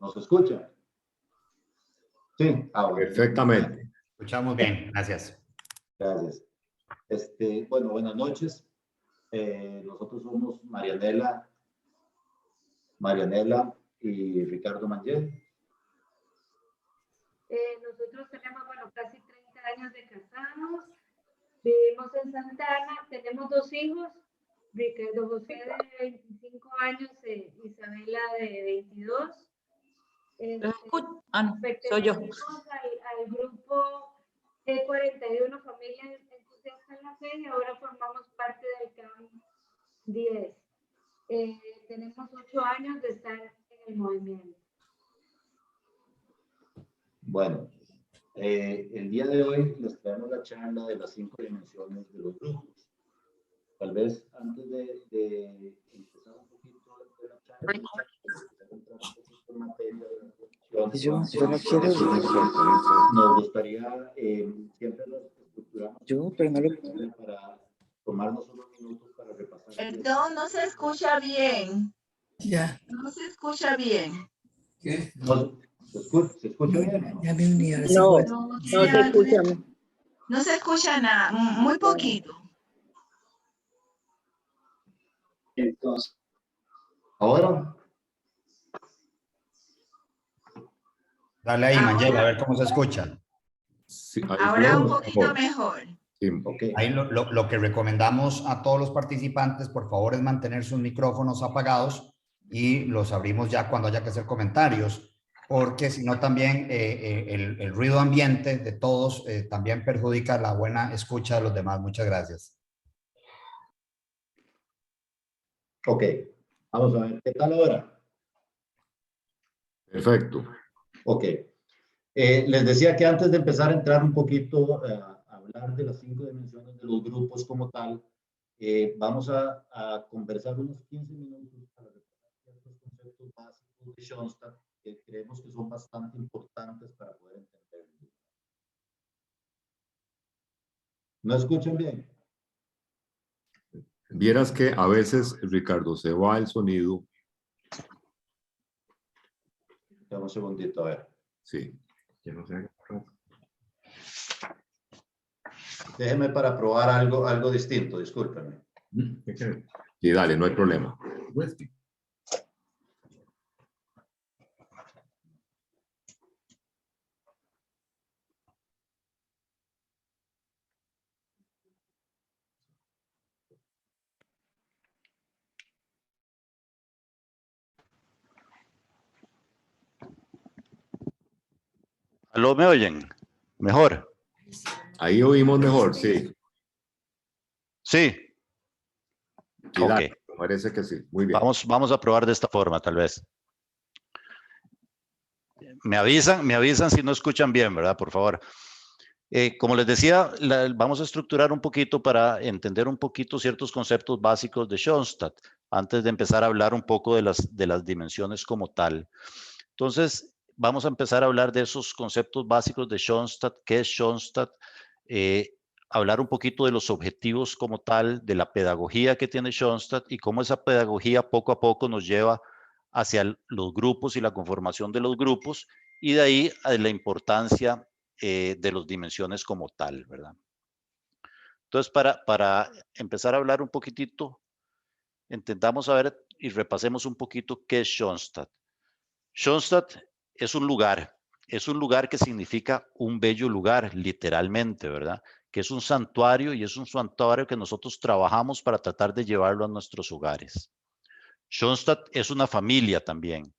¿Nos escucha? Sí, bueno. Perfectamente. Escuchamos bien, gracias. Gracias. Bueno, buenas noches. Nosotros somos Marianela y Ricardo Mangel. Nosotros tenemos, bueno, casi 30 años de casados. Vivimos en Santa Ana, tenemos 2 hijos, Ricardo José de 25 años, Isabela de 22. Soy yo. Pertenecemos al grupo E41 Familias Entusiastas en la Fe y ahora formamos parte del CAM 10. Tenemos 8 años de estar en el movimiento. Bueno, el día de hoy les traemos la charla de las 5 dimensiones de los grupos. Tal vez antes de empezar un poquito de la charla, entrar un poquito en materia de la nos gustaría, siempre nos estructuramos para tomarnos unos minutos para repasar. Perdón, no se escucha bien. Ya. No se escucha bien. ¿Qué? ¿Se escucha bien? Ya me uní a la No, no, no se escucha. No se escucha nada, muy poquito. Entonces, ahora. Dale ahí, Mangel, a ver cómo se escucha. Sí, Ahora un poquito mejor. Sí, Okay. Ahí lo que recomendamos a todos los participantes, por favor, es mantener sus micrófonos apagados y los abrimos ya cuando haya que hacer comentarios, porque si no también el ruido ambiente de todos también perjudica la buena escucha de los demás. Muchas gracias. Ok, vamos a ver, ¿qué tal ahora? Perfecto. Ok. Les decía que antes de empezar a entrar un poquito a hablar de las 5 dimensiones de los grupos como tal, vamos a conversar unos 15 minutos para repasar ciertos conceptos básicos de Schoenstatt que creemos que son bastante importantes para poder entenderlo. ¿No escuchan bien? Vieras que a veces, Ricardo, se va el sonido. Dame un segundito, a ver. Sí. Yo no sé. Déjeme para probar algo distinto, discúlpenme. Sí, dale, no hay problema. ¿Aló, me oyen? ¿Mejor? Ahí oímos mejor, sí. Sí. Sí, Ok. dale, parece que sí. Muy bien. Vamos a probar de esta forma, tal vez. Me avisan si no escuchan bien, ¿verdad? Por favor. Como les decía, vamos a estructurar un poquito para entender un poquito ciertos conceptos básicos de Schoenstatt, antes de empezar a hablar un poco de las dimensiones como tal. Entonces, vamos a empezar a hablar de esos conceptos básicos de Schoenstatt, qué es Schoenstatt, hablar un poquito de los objetivos como tal, de la pedagogía que tiene Schoenstatt y cómo esa pedagogía poco a poco nos lleva hacia los grupos y la conformación de los grupos, y de ahí a la importancia de las dimensiones como tal, ¿verdad? Entonces, para empezar a hablar un poquitito, intentamos saber y repasemos un poquito qué es Schoenstatt. Schoenstatt es un lugar que significa un bello lugar, literalmente, ¿verdad? Que es un santuario y es un santuario que nosotros trabajamos para tratar de llevarlo a nuestros hogares. Schoenstatt es una familia también.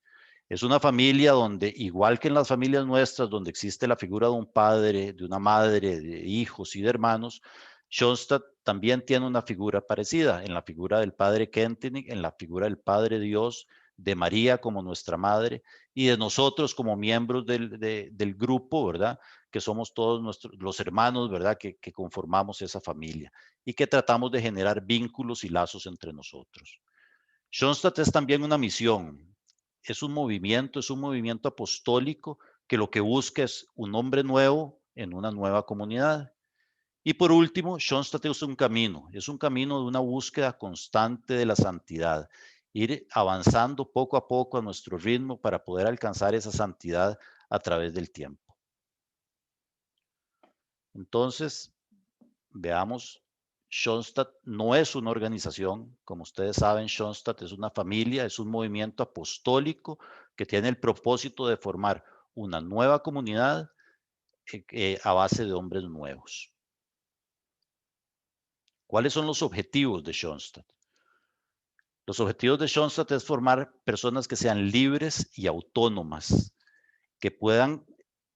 Es una familia donde, igual que en las familias nuestras, donde existe la figura de un padre, de una madre, de hijos y de hermanos, Schoenstatt también tiene una figura parecida, en la figura del padre Kentenich, en la figura del Padre Dios, de María como nuestra madre y de nosotros como miembros del grupo, ¿verdad? Que somos todos los hermanos, ¿verdad? Que conformamos esa familia y que tratamos de generar vínculos y lazos entre nosotros. Schoenstatt es también una misión, es un movimiento apostólico que lo que busca es un hombre nuevo en una nueva comunidad. Y por último, Schoenstatt es un camino de una búsqueda constante de la santidad. ir avanzando poco a poco a nuestro ritmo para poder alcanzar esa santidad a través del tiempo. Entonces, veamos, Schoenstatt no es una organización, como ustedes saben, Schoenstatt es una familia, es un movimiento apostólico que tiene el propósito de formar una nueva comunidad a base de hombres nuevos. ¿Cuáles son los objetivos de Schoenstatt? Los objetivos de Schoenstatt es formar personas que sean libres y autónomas, que puedan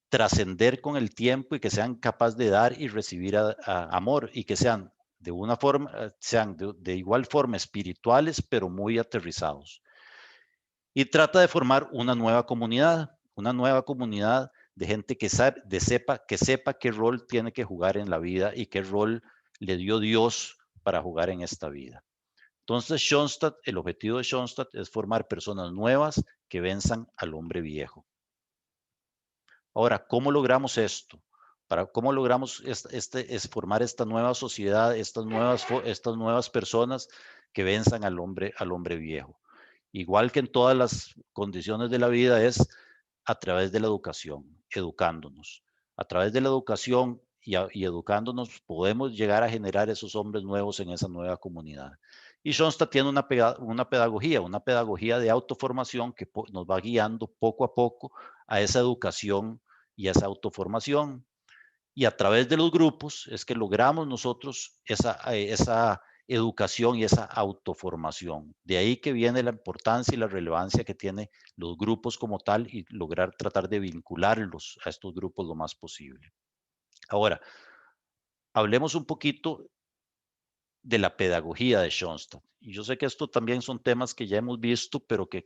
trascender con el tiempo y que sean capaces de dar y recibir amor y que sean de una forma, sean de igual forma espirituales, pero muy aterrizados. Y trata de formar una nueva comunidad de gente que sepa qué rol tiene que jugar en la vida y qué rol le dio Dios para jugar en esta vida. Entonces, Schoenstatt, el objetivo de Schoenstatt es formar personas nuevas que venzan al hombre viejo. Ahora, ¿cómo logramos esto? ¿Cómo logramos formar esta nueva sociedad, estas nuevas personas que venzan al hombre viejo? Igual que en todas las condiciones de la vida, es a través de la educación, educándonos. A través de la educación y educándonos podemos llegar a generar esos hombres nuevos en esa nueva comunidad. Y Schoenstatt tiene una pedagogía de autoformación que nos va guiando poco a poco a esa educación y a esa autoformación. Y a través de los grupos es que logramos nosotros esa educación y esa autoformación. De ahí que viene la importancia y la relevancia que tienen los grupos como tal y tratar de vincularlos a estos grupos lo más posible. Ahora, hablemos un poquito de la pedagogía de Schoenstatt. Y yo sé que esto también son temas que ya hemos visto, pero que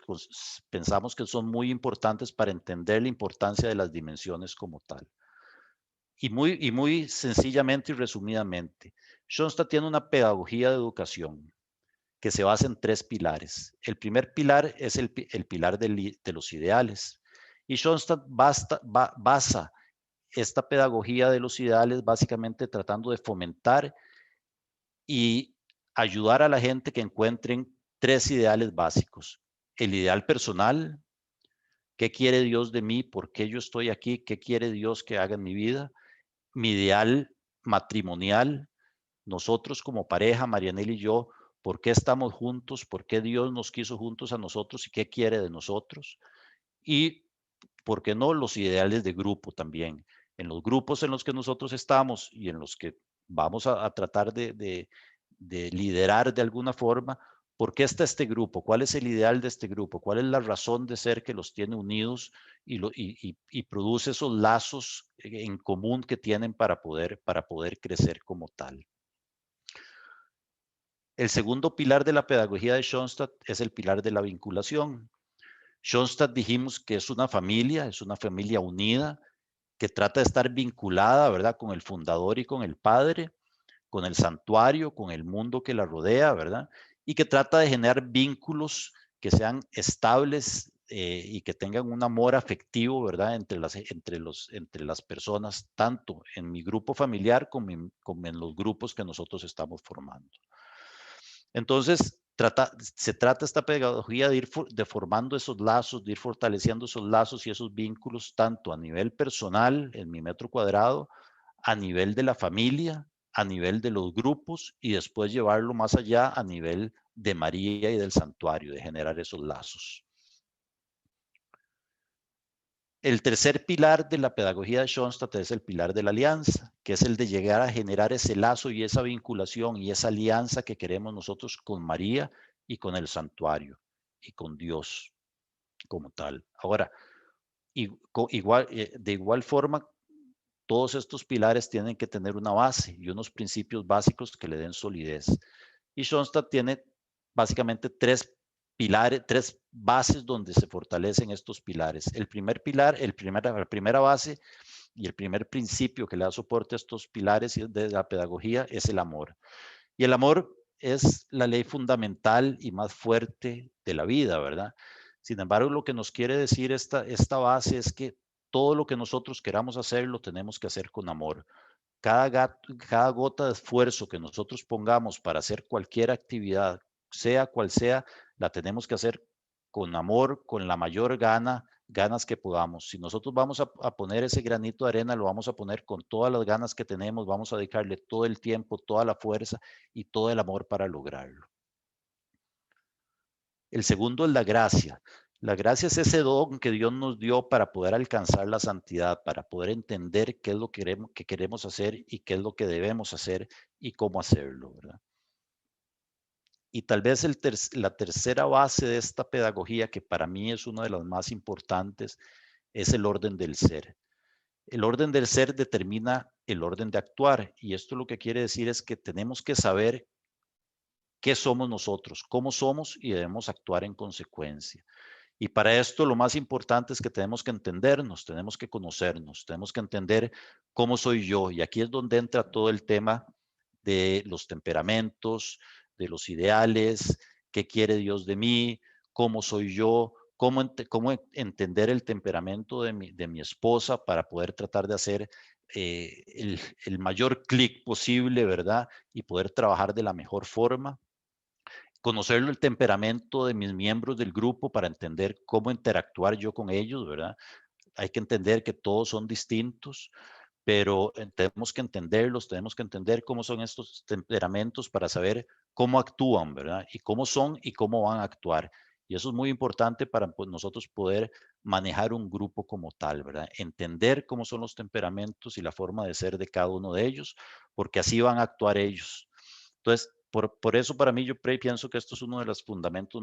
pensamos que son muy importantes para entender la importancia de las dimensiones como tal. Y muy sencillamente y resumidamente, Schoenstatt tiene una pedagogía de educación que se basa en 3 pilares. El primer pilar es el pilar de los ideales. Y Schoenstatt basa esta pedagogía de los ideales básicamente tratando de fomentar y ayudar a la gente que encuentren 3 ideales básicos. El ideal personal, ¿qué quiere Dios de mí? ¿Por qué yo estoy aquí? ¿Qué quiere Dios que haga en mi vida? Mi ideal matrimonial, nosotros como pareja, Marianela y yo, ¿por qué estamos juntos? ¿Por qué Dios nos quiso juntos a nosotros y qué quiere de nosotros? Y, ¿por qué no? Los ideales de grupo también. En los grupos en los que nosotros estamos y en los que vamos a tratar de liderar de alguna forma, ¿por qué está este grupo? ¿Cuál es el ideal de este grupo? ¿Cuál es la razón de ser que los tiene unidos y produce esos lazos en común que tienen para poder crecer como tal? El segundo pilar de la pedagogía de Schoenstatt es el pilar de la vinculación. Schoenstatt dijimos que es una familia unida, que trata de estar vinculada, ¿verdad?, con el fundador y con el padre, con el santuario, con el mundo que la rodea, ¿verdad? Y que trata de generar vínculos que sean estables y que tengan un amor afectivo, ¿verdad? Entre las personas, tanto en mi grupo familiar como en los grupos que nosotros estamos formando. Entonces, se trata esta pedagogía de ir formando esos lazos, de ir fortaleciendo esos lazos y esos vínculos, tanto a nivel personal, en mi metro cuadrado, a nivel de la familia, a nivel de los grupos y después llevarlo más allá a nivel de María y del santuario, de generar esos lazos. El tercer pilar de la pedagogía de Schoenstatt es el pilar de la alianza, que es el de llegar a generar ese lazo y esa vinculación y esa alianza que queremos nosotros con María y con el santuario y con Dios como tal. Ahora, de igual forma, todos estos pilares tienen que tener una base y unos principios básicos que le den solidez. Y Schoenstatt tiene básicamente 3 pilares, 3 bases donde se fortalecen estos pilares. El primer pilar, la primera base y el primer principio que le da soporte a estos pilares de la pedagogía es el amor. Y el amor es la ley fundamental y más fuerte de la vida, ¿verdad? Sin embargo, lo que nos quiere decir esta base es que todo lo que nosotros queramos hacer lo tenemos que hacer con amor. Cada gota de esfuerzo que nosotros pongamos para hacer cualquier actividad, sea cual sea, la tenemos que hacer con amor, con la mayor ganas que podamos. Si nosotros vamos a poner ese granito de arena, lo vamos a poner con todas las ganas que tenemos, vamos a dedicarle todo el tiempo, toda la fuerza y todo el amor para lograrlo. El segundo es la gracia. La gracia es ese don que Dios nos dio para poder alcanzar la santidad, para poder entender qué es lo que queremos hacer y qué es lo que debemos hacer y cómo hacerlo, ¿verdad? Y tal vez la tercera base de esta pedagogía, que para mí es una de las más importantes, es el orden del ser. El orden del ser determina el orden de actuar, y esto lo que quiere decir es que tenemos que saber qué somos nosotros, cómo somos, y debemos actuar en consecuencia. Y para esto lo más importante es que tenemos que entendernos, tenemos que conocernos, tenemos que entender cómo soy yo. Y aquí es donde entra todo el tema de los temperamentos, de los ideales, qué quiere Dios de mí, cómo soy yo, cómo entender el temperamento de mi esposa para poder tratar de hacer el mayor clic posible, ¿verdad? Y poder trabajar de la mejor forma. Conocer el temperamento de mis miembros del grupo para entender cómo interactuar yo con ellos, ¿verdad? Hay que entender que todos son distintos, pero tenemos que entenderlos, tenemos que entender cómo son estos temperamentos para saber cómo actúan, ¿verdad? Y cómo son y cómo van a actuar. Y eso es muy importante para pues, nosotros poder manejar un grupo como tal, ¿verdad? Entender cómo son los temperamentos y la forma de ser de cada uno de ellos, porque así van a actuar ellos. Entonces, por eso para mí yo pienso que esto es uno de los fundamentos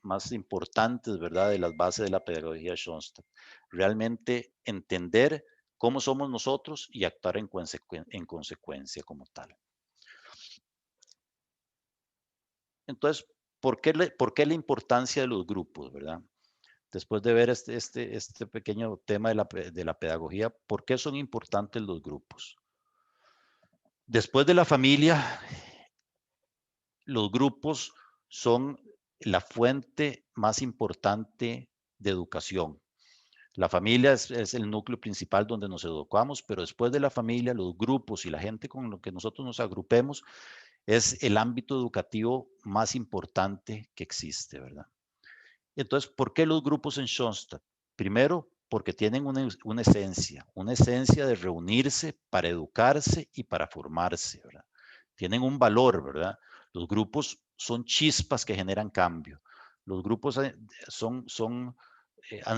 más importantes, ¿verdad? De las bases de la pedagogía Schoenstatt. Realmente entender cómo somos nosotros y actuar en consecuencia como tal. Entonces, ¿por qué la importancia de los grupos, verdad? Después de ver este pequeño tema de la pedagogía, ¿por qué son importantes los grupos? Después de la familia, los grupos son la fuente más importante de educación. La familia es el núcleo principal donde nos educamos, pero después de la familia, los grupos y la gente con lo que nosotros nos agrupemos es el ámbito educativo más importante que existe, ¿verdad? Entonces, ¿por qué los grupos en Schoenstatt? Primero, porque tienen una esencia de reunirse para educarse y para formarse, ¿verdad? Tienen un valor, ¿verdad? Los grupos son chispas que generan cambio. Los grupos han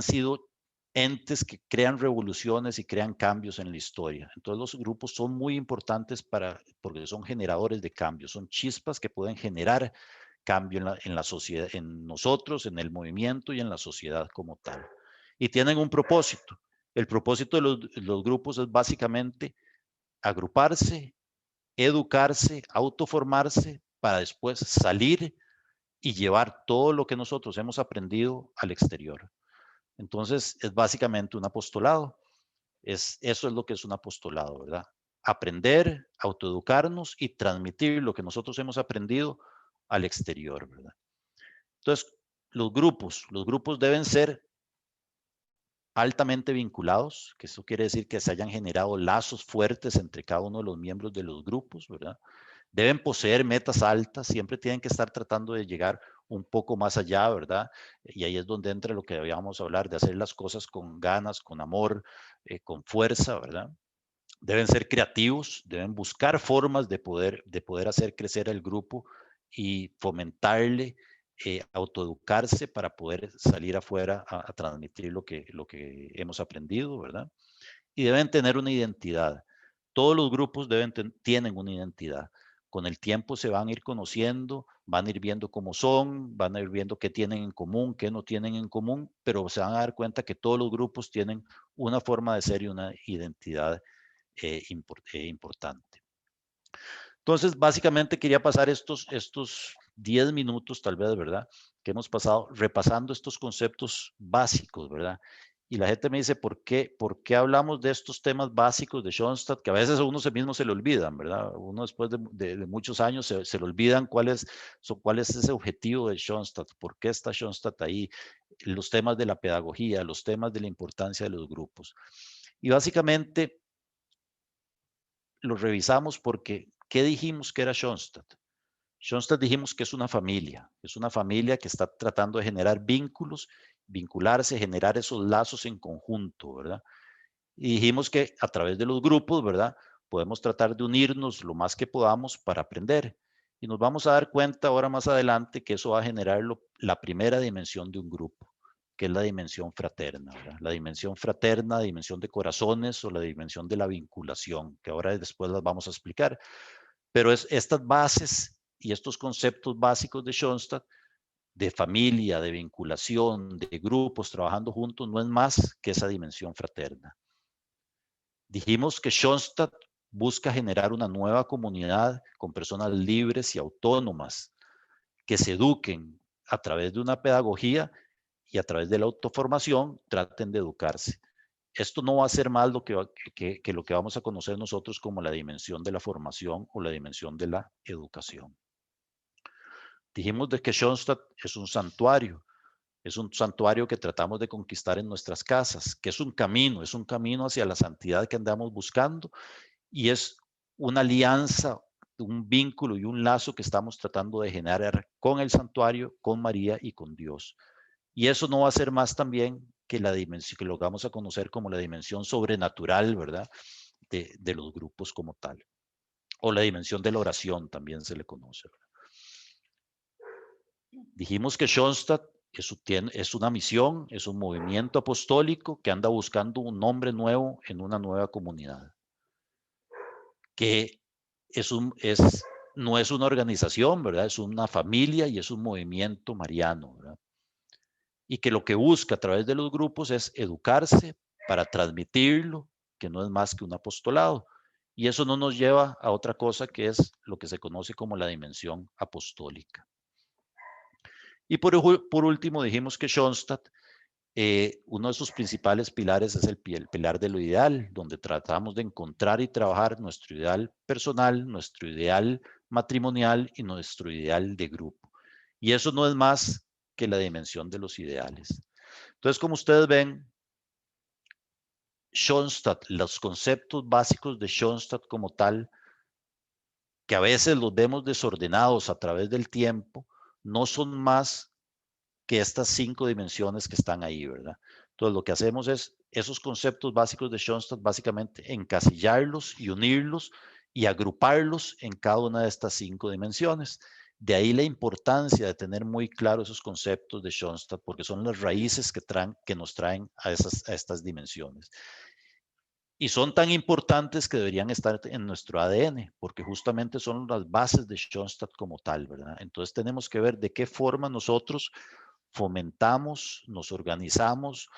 sido entes que crean revoluciones y crean cambios en la historia. Entonces los grupos son muy importantes porque son generadores de cambios, son chispas que pueden generar cambio en la sociedad, en nosotros, en el movimiento y en la sociedad como tal. Y tienen un propósito. El propósito de los grupos es básicamente agruparse, educarse, autoformarse para después salir y llevar todo lo que nosotros hemos aprendido al exterior. Entonces, es básicamente un apostolado. Eso es lo que es un apostolado, ¿verdad? Aprender, autoeducarnos y transmitir lo que nosotros hemos aprendido al exterior, ¿verdad? Entonces, los grupos deben ser altamente vinculados, que eso quiere decir que se hayan generado lazos fuertes entre cada uno de los miembros de los grupos, ¿verdad? Deben poseer metas altas, siempre tienen que estar tratando de llegar un poco más allá, ¿verdad? Y ahí es donde entra lo que debíamos hablar, de hacer las cosas con ganas, con amor, con fuerza, ¿verdad? Deben ser creativos, deben buscar formas de poder hacer crecer el grupo y fomentarle, autoeducarse para poder salir afuera a transmitir lo que hemos aprendido, ¿verdad? Y deben tener una identidad. Todos los grupos tienen una identidad. Con el tiempo se van a ir conociendo, van a ir viendo cómo son, van a ir viendo qué tienen en común, qué no tienen en común, pero se van a dar cuenta que todos los grupos tienen una forma de ser y una identidad importante. Entonces, básicamente quería pasar estos 10 minutos, tal vez, ¿verdad? Que hemos pasado repasando estos conceptos básicos, ¿verdad? Y la gente me dice, ¿por qué hablamos de estos temas básicos de Schoenstatt? Que a veces a uno mismo se le olvidan, ¿verdad? Uno después de muchos años se le olvidan cuál es ese objetivo de Schoenstatt, por qué está Schoenstatt ahí, los temas de la pedagogía, los temas de la importancia de los grupos. Y básicamente lo revisamos porque, ¿qué dijimos que era Schoenstatt? Schoenstatt dijimos que es una familia que está tratando de generar vínculos, vincularse, generar esos lazos en conjunto, ¿verdad? Y dijimos que a través de los grupos, ¿verdad? Podemos tratar de unirnos lo más que podamos para aprender. Y nos vamos a dar cuenta ahora más adelante que eso va a generar la primera dimensión de un grupo, que es la dimensión fraterna, ¿verdad? La dimensión fraterna, la dimensión de corazones o la dimensión de la vinculación, que ahora después las vamos a explicar. Pero estas bases y estos conceptos básicos de Schoenstatt, de familia, de vinculación, de grupos trabajando juntos, no es más que esa dimensión fraterna. Dijimos que Schoenstatt busca generar una nueva comunidad con personas libres y autónomas que se eduquen a través de una pedagogía y a través de la autoformación traten de educarse. Esto no va a ser más lo que lo que vamos a conocer nosotros como la dimensión de la formación o la dimensión de la educación. Dijimos de que Schoenstatt es un santuario que tratamos de conquistar en nuestras casas, que es un camino hacia la santidad que andamos buscando y es una alianza, un vínculo y un lazo que estamos tratando de generar con el santuario, con María y con Dios. Y eso no va a ser más también que la dimensión, que lo vamos a conocer como la dimensión sobrenatural, ¿verdad? De los grupos como tal. O la dimensión de la oración también se le conoce, ¿verdad? Dijimos que Schoenstatt es una misión, es un movimiento apostólico que anda buscando un nombre nuevo en una nueva comunidad. Que no es una organización, ¿verdad? Es una familia y es un movimiento mariano, ¿verdad? Y que lo que busca a través de los grupos es educarse para transmitirlo, que no es más que un apostolado. Y eso no nos lleva a otra cosa que es lo que se conoce como la dimensión apostólica. Y por último dijimos que Schoenstatt, uno de sus principales pilares es el pilar de lo ideal, donde tratamos de encontrar y trabajar nuestro ideal personal, nuestro ideal matrimonial y nuestro ideal de grupo. Y eso no es más que la dimensión de los ideales. Entonces, como ustedes ven, Schoenstatt, los conceptos básicos de Schoenstatt como tal, que a veces los vemos desordenados a través del tiempo, no son más que estas 5 dimensiones que están ahí, ¿verdad? Entonces, lo que hacemos es esos conceptos básicos de Schoenstatt, básicamente encasillarlos y unirlos y agruparlos en cada una de estas 5 dimensiones. De ahí la importancia de tener muy claro esos conceptos de Schoenstatt, porque son las raíces que nos traen a estas dimensiones. Y son tan importantes que deberían estar en nuestro ADN, porque justamente son las bases de Schoenstatt como tal, ¿verdad? Entonces tenemos que ver de qué forma nosotros fomentamos, nos organizamos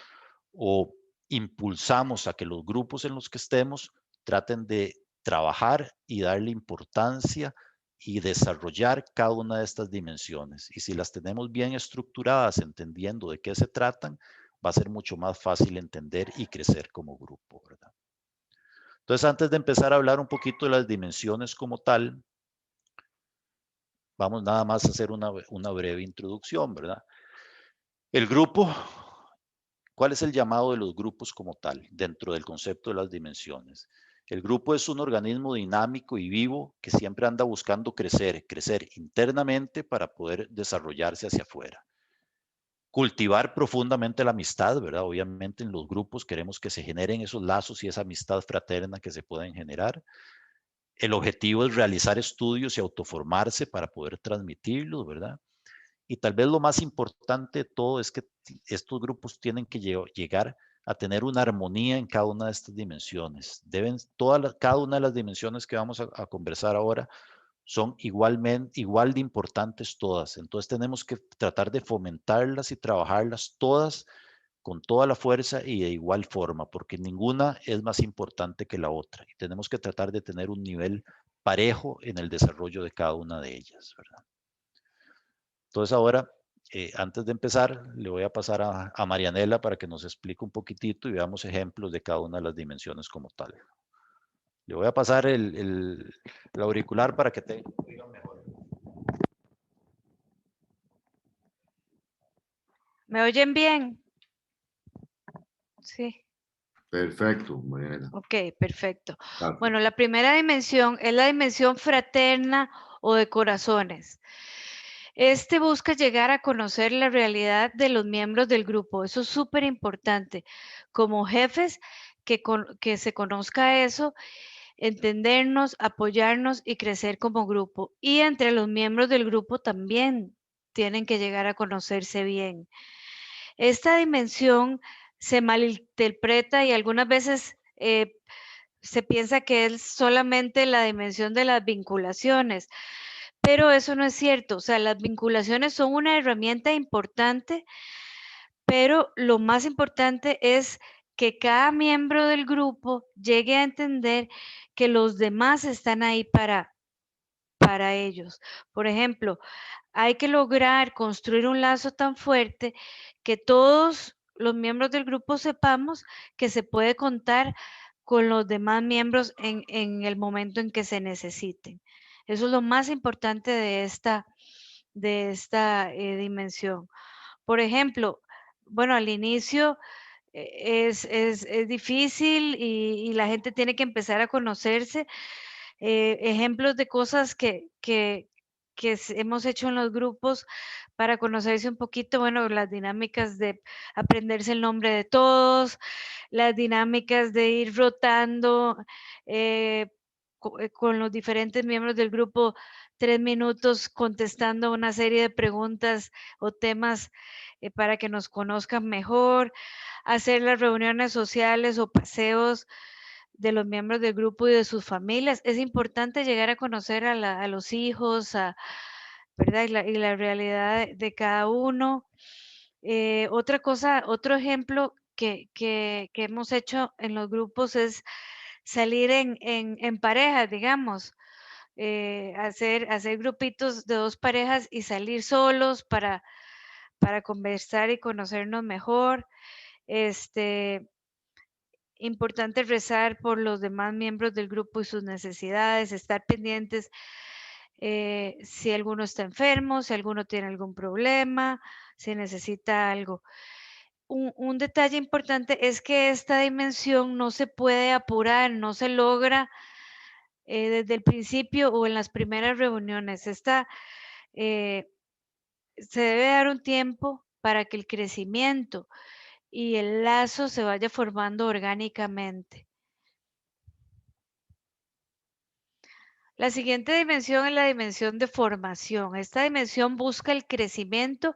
o impulsamos a que los grupos en los que estemos traten de trabajar y darle importancia y desarrollar cada una de estas dimensiones. Y si las tenemos bien estructuradas, entendiendo de qué se tratan, va a ser mucho más fácil entender y crecer como grupo, ¿verdad? Entonces, antes de empezar a hablar un poquito de las dimensiones como tal, vamos nada más a hacer una breve introducción, ¿verdad? El grupo, ¿cuál es el llamado de los grupos como tal dentro del concepto de las dimensiones? El grupo es un organismo dinámico y vivo que siempre anda buscando crecer internamente para poder desarrollarse hacia afuera. Cultivar profundamente la amistad, ¿verdad? Obviamente en los grupos queremos que se generen esos lazos y esa amistad fraterna que se pueden generar. El objetivo es realizar estudios y autoformarse para poder transmitirlos, ¿verdad? Y tal vez lo más importante de todo es que estos grupos tienen que llegar a tener una armonía en cada una de estas dimensiones. Cada una de las dimensiones que vamos a conversar ahora son igual de importantes todas. Entonces tenemos que tratar de fomentarlas y trabajarlas todas con toda la fuerza y de igual forma, porque ninguna es más importante que la otra. Y tenemos que tratar de tener un nivel parejo en el desarrollo de cada una de ellas, ¿verdad? Entonces ahora, antes de empezar, le voy a pasar a Marianela para que nos explique un poquitito y veamos ejemplos de cada una de las dimensiones como tal. Le voy a pasar el auricular para que te oigan mejor. ¿Me oyen bien? Sí. Perfecto, Marianela. Ok, perfecto. Claro. Bueno, la primera dimensión es la dimensión fraterna o de corazones. Este busca llegar a conocer la realidad de los miembros del grupo. Eso es súper importante. Como jefes, que se conozca eso, entendernos, apoyarnos y crecer como grupo. Y entre los miembros del grupo también tienen que llegar a conocerse bien. Esta dimensión se malinterpreta y algunas veces se piensa que es solamente la dimensión de las vinculaciones, pero eso no es cierto. O sea, las vinculaciones son una herramienta importante, pero lo más importante es que cada miembro del grupo llegue a entender que los demás están ahí para ellos. Por ejemplo, hay que lograr construir un lazo tan fuerte que todos los miembros del grupo sepamos que se puede contar con los demás miembros en el momento en que se necesiten. Eso es lo más importante de esta dimensión. Por ejemplo, bueno, al inicio es difícil y la gente tiene que empezar a conocerse. Ejemplos de cosas que hemos hecho en los grupos para conocerse un poquito, bueno, las dinámicas de aprenderse el nombre de todos, las dinámicas de ir rotando con los diferentes miembros del grupo 3 minutos contestando una serie de preguntas o temas para que nos conozcan mejor, hacer las reuniones sociales o paseos de los miembros del grupo y de sus familias. Es importante llegar a conocer a los hijos, ¿verdad? Y la realidad de cada uno. Otra cosa, otro ejemplo que hemos hecho en los grupos es salir en parejas, digamos. Hacer grupitos de 2 parejas y salir solos para conversar y conocernos mejor. Importante rezar por los demás miembros del grupo y sus necesidades, estar pendientes si alguno está enfermo, si alguno tiene algún problema, si necesita algo. Un detalle importante es que esta dimensión no se puede apurar, no se logra desde el principio o en las primeras reuniones. Se debe dar un tiempo para que el crecimiento y el lazo se vaya formando orgánicamente. La siguiente dimensión es la dimensión de formación. Esta dimensión busca el crecimiento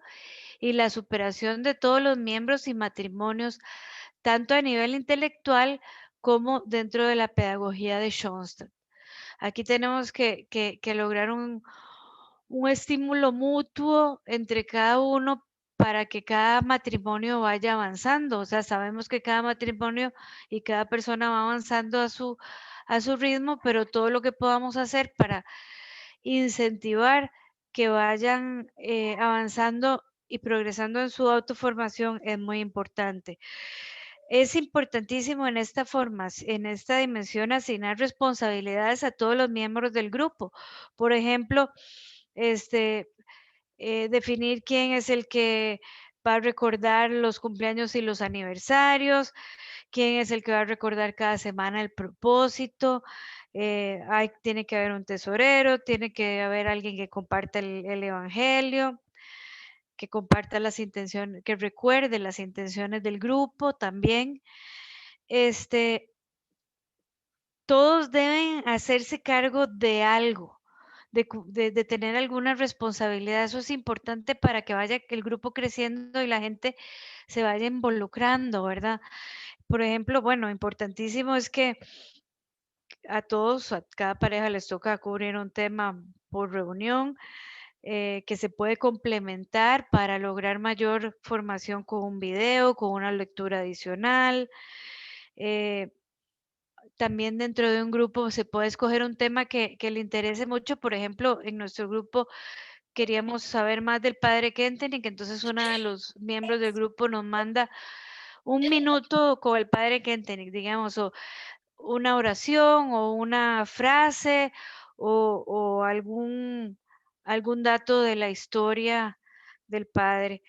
y la superación de todos los miembros y matrimonios, tanto a nivel intelectual como dentro de la pedagogía de Schoenstatt. Aquí tenemos que lograr un estímulo mutuo entre cada uno para que cada matrimonio vaya avanzando. O sea, sabemos que cada matrimonio y cada persona va avanzando a su ritmo, pero todo lo que podamos hacer para incentivar que vayan avanzando y progresando en su autoformación es muy importante. Es importantísimo en esta dimensión asignar responsabilidades a todos los miembros del grupo. Por ejemplo, definir quién es el que va a recordar los cumpleaños y los aniversarios, quién es el que va a recordar cada semana el propósito. Tiene que haber un tesorero, tiene que haber alguien que comparta el evangelio, que comparta las intenciones, que recuerde las intenciones del grupo también. Todos deben hacerse cargo de algo, de tener alguna responsabilidad. Eso es importante para que vaya el grupo creciendo y la gente se vaya involucrando, ¿verdad? Por ejemplo, bueno, importantísimo es que a todos, a cada pareja les toca cubrir un tema por reunión que se puede complementar para lograr mayor formación con un video, con una lectura adicional. También dentro de un grupo se puede escoger un tema que le interese mucho. Por ejemplo, en nuestro grupo queríamos saber más del padre Kentenich, entonces uno de los miembros del grupo nos manda un minuto con el padre Kentenich, digamos, o una oración o una frase o algún dato de la historia del padre.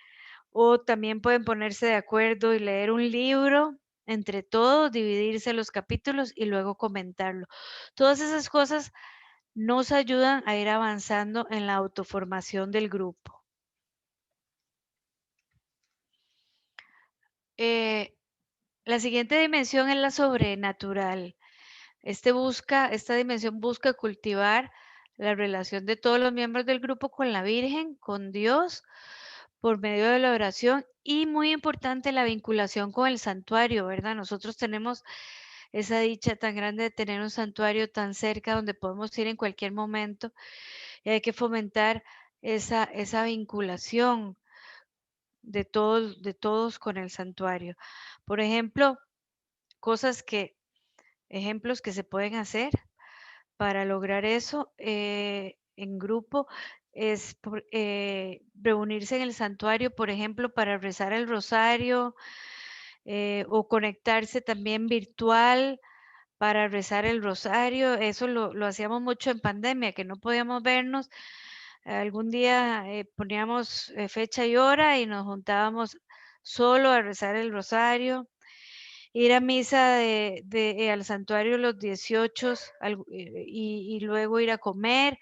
O también pueden ponerse de acuerdo y leer un libro entre todos, dividirse los capítulos y luego comentarlo. Todas esas cosas nos ayudan a ir avanzando en la autoformación del grupo. La siguiente dimensión es la sobrenatural. Esta dimensión busca cultivar la relación de todos los miembros del grupo con la Virgen, con Dios, por medio de la oración y muy importante la vinculación con el santuario, ¿verdad? Nosotros tenemos esa dicha tan grande de tener un santuario tan cerca donde podemos ir en cualquier momento y hay que fomentar esa vinculación de todos con el santuario. Por ejemplo, ejemplos que se pueden hacer para lograr eso en grupo es reunirse en el santuario, por ejemplo, para rezar el rosario o conectarse también virtual para rezar el rosario. Eso lo hacíamos mucho en pandemia, que no podíamos vernos. Algún día poníamos fecha y hora y nos juntábamos solo a rezar el rosario. Ir a misa al santuario los 18 y luego ir a comer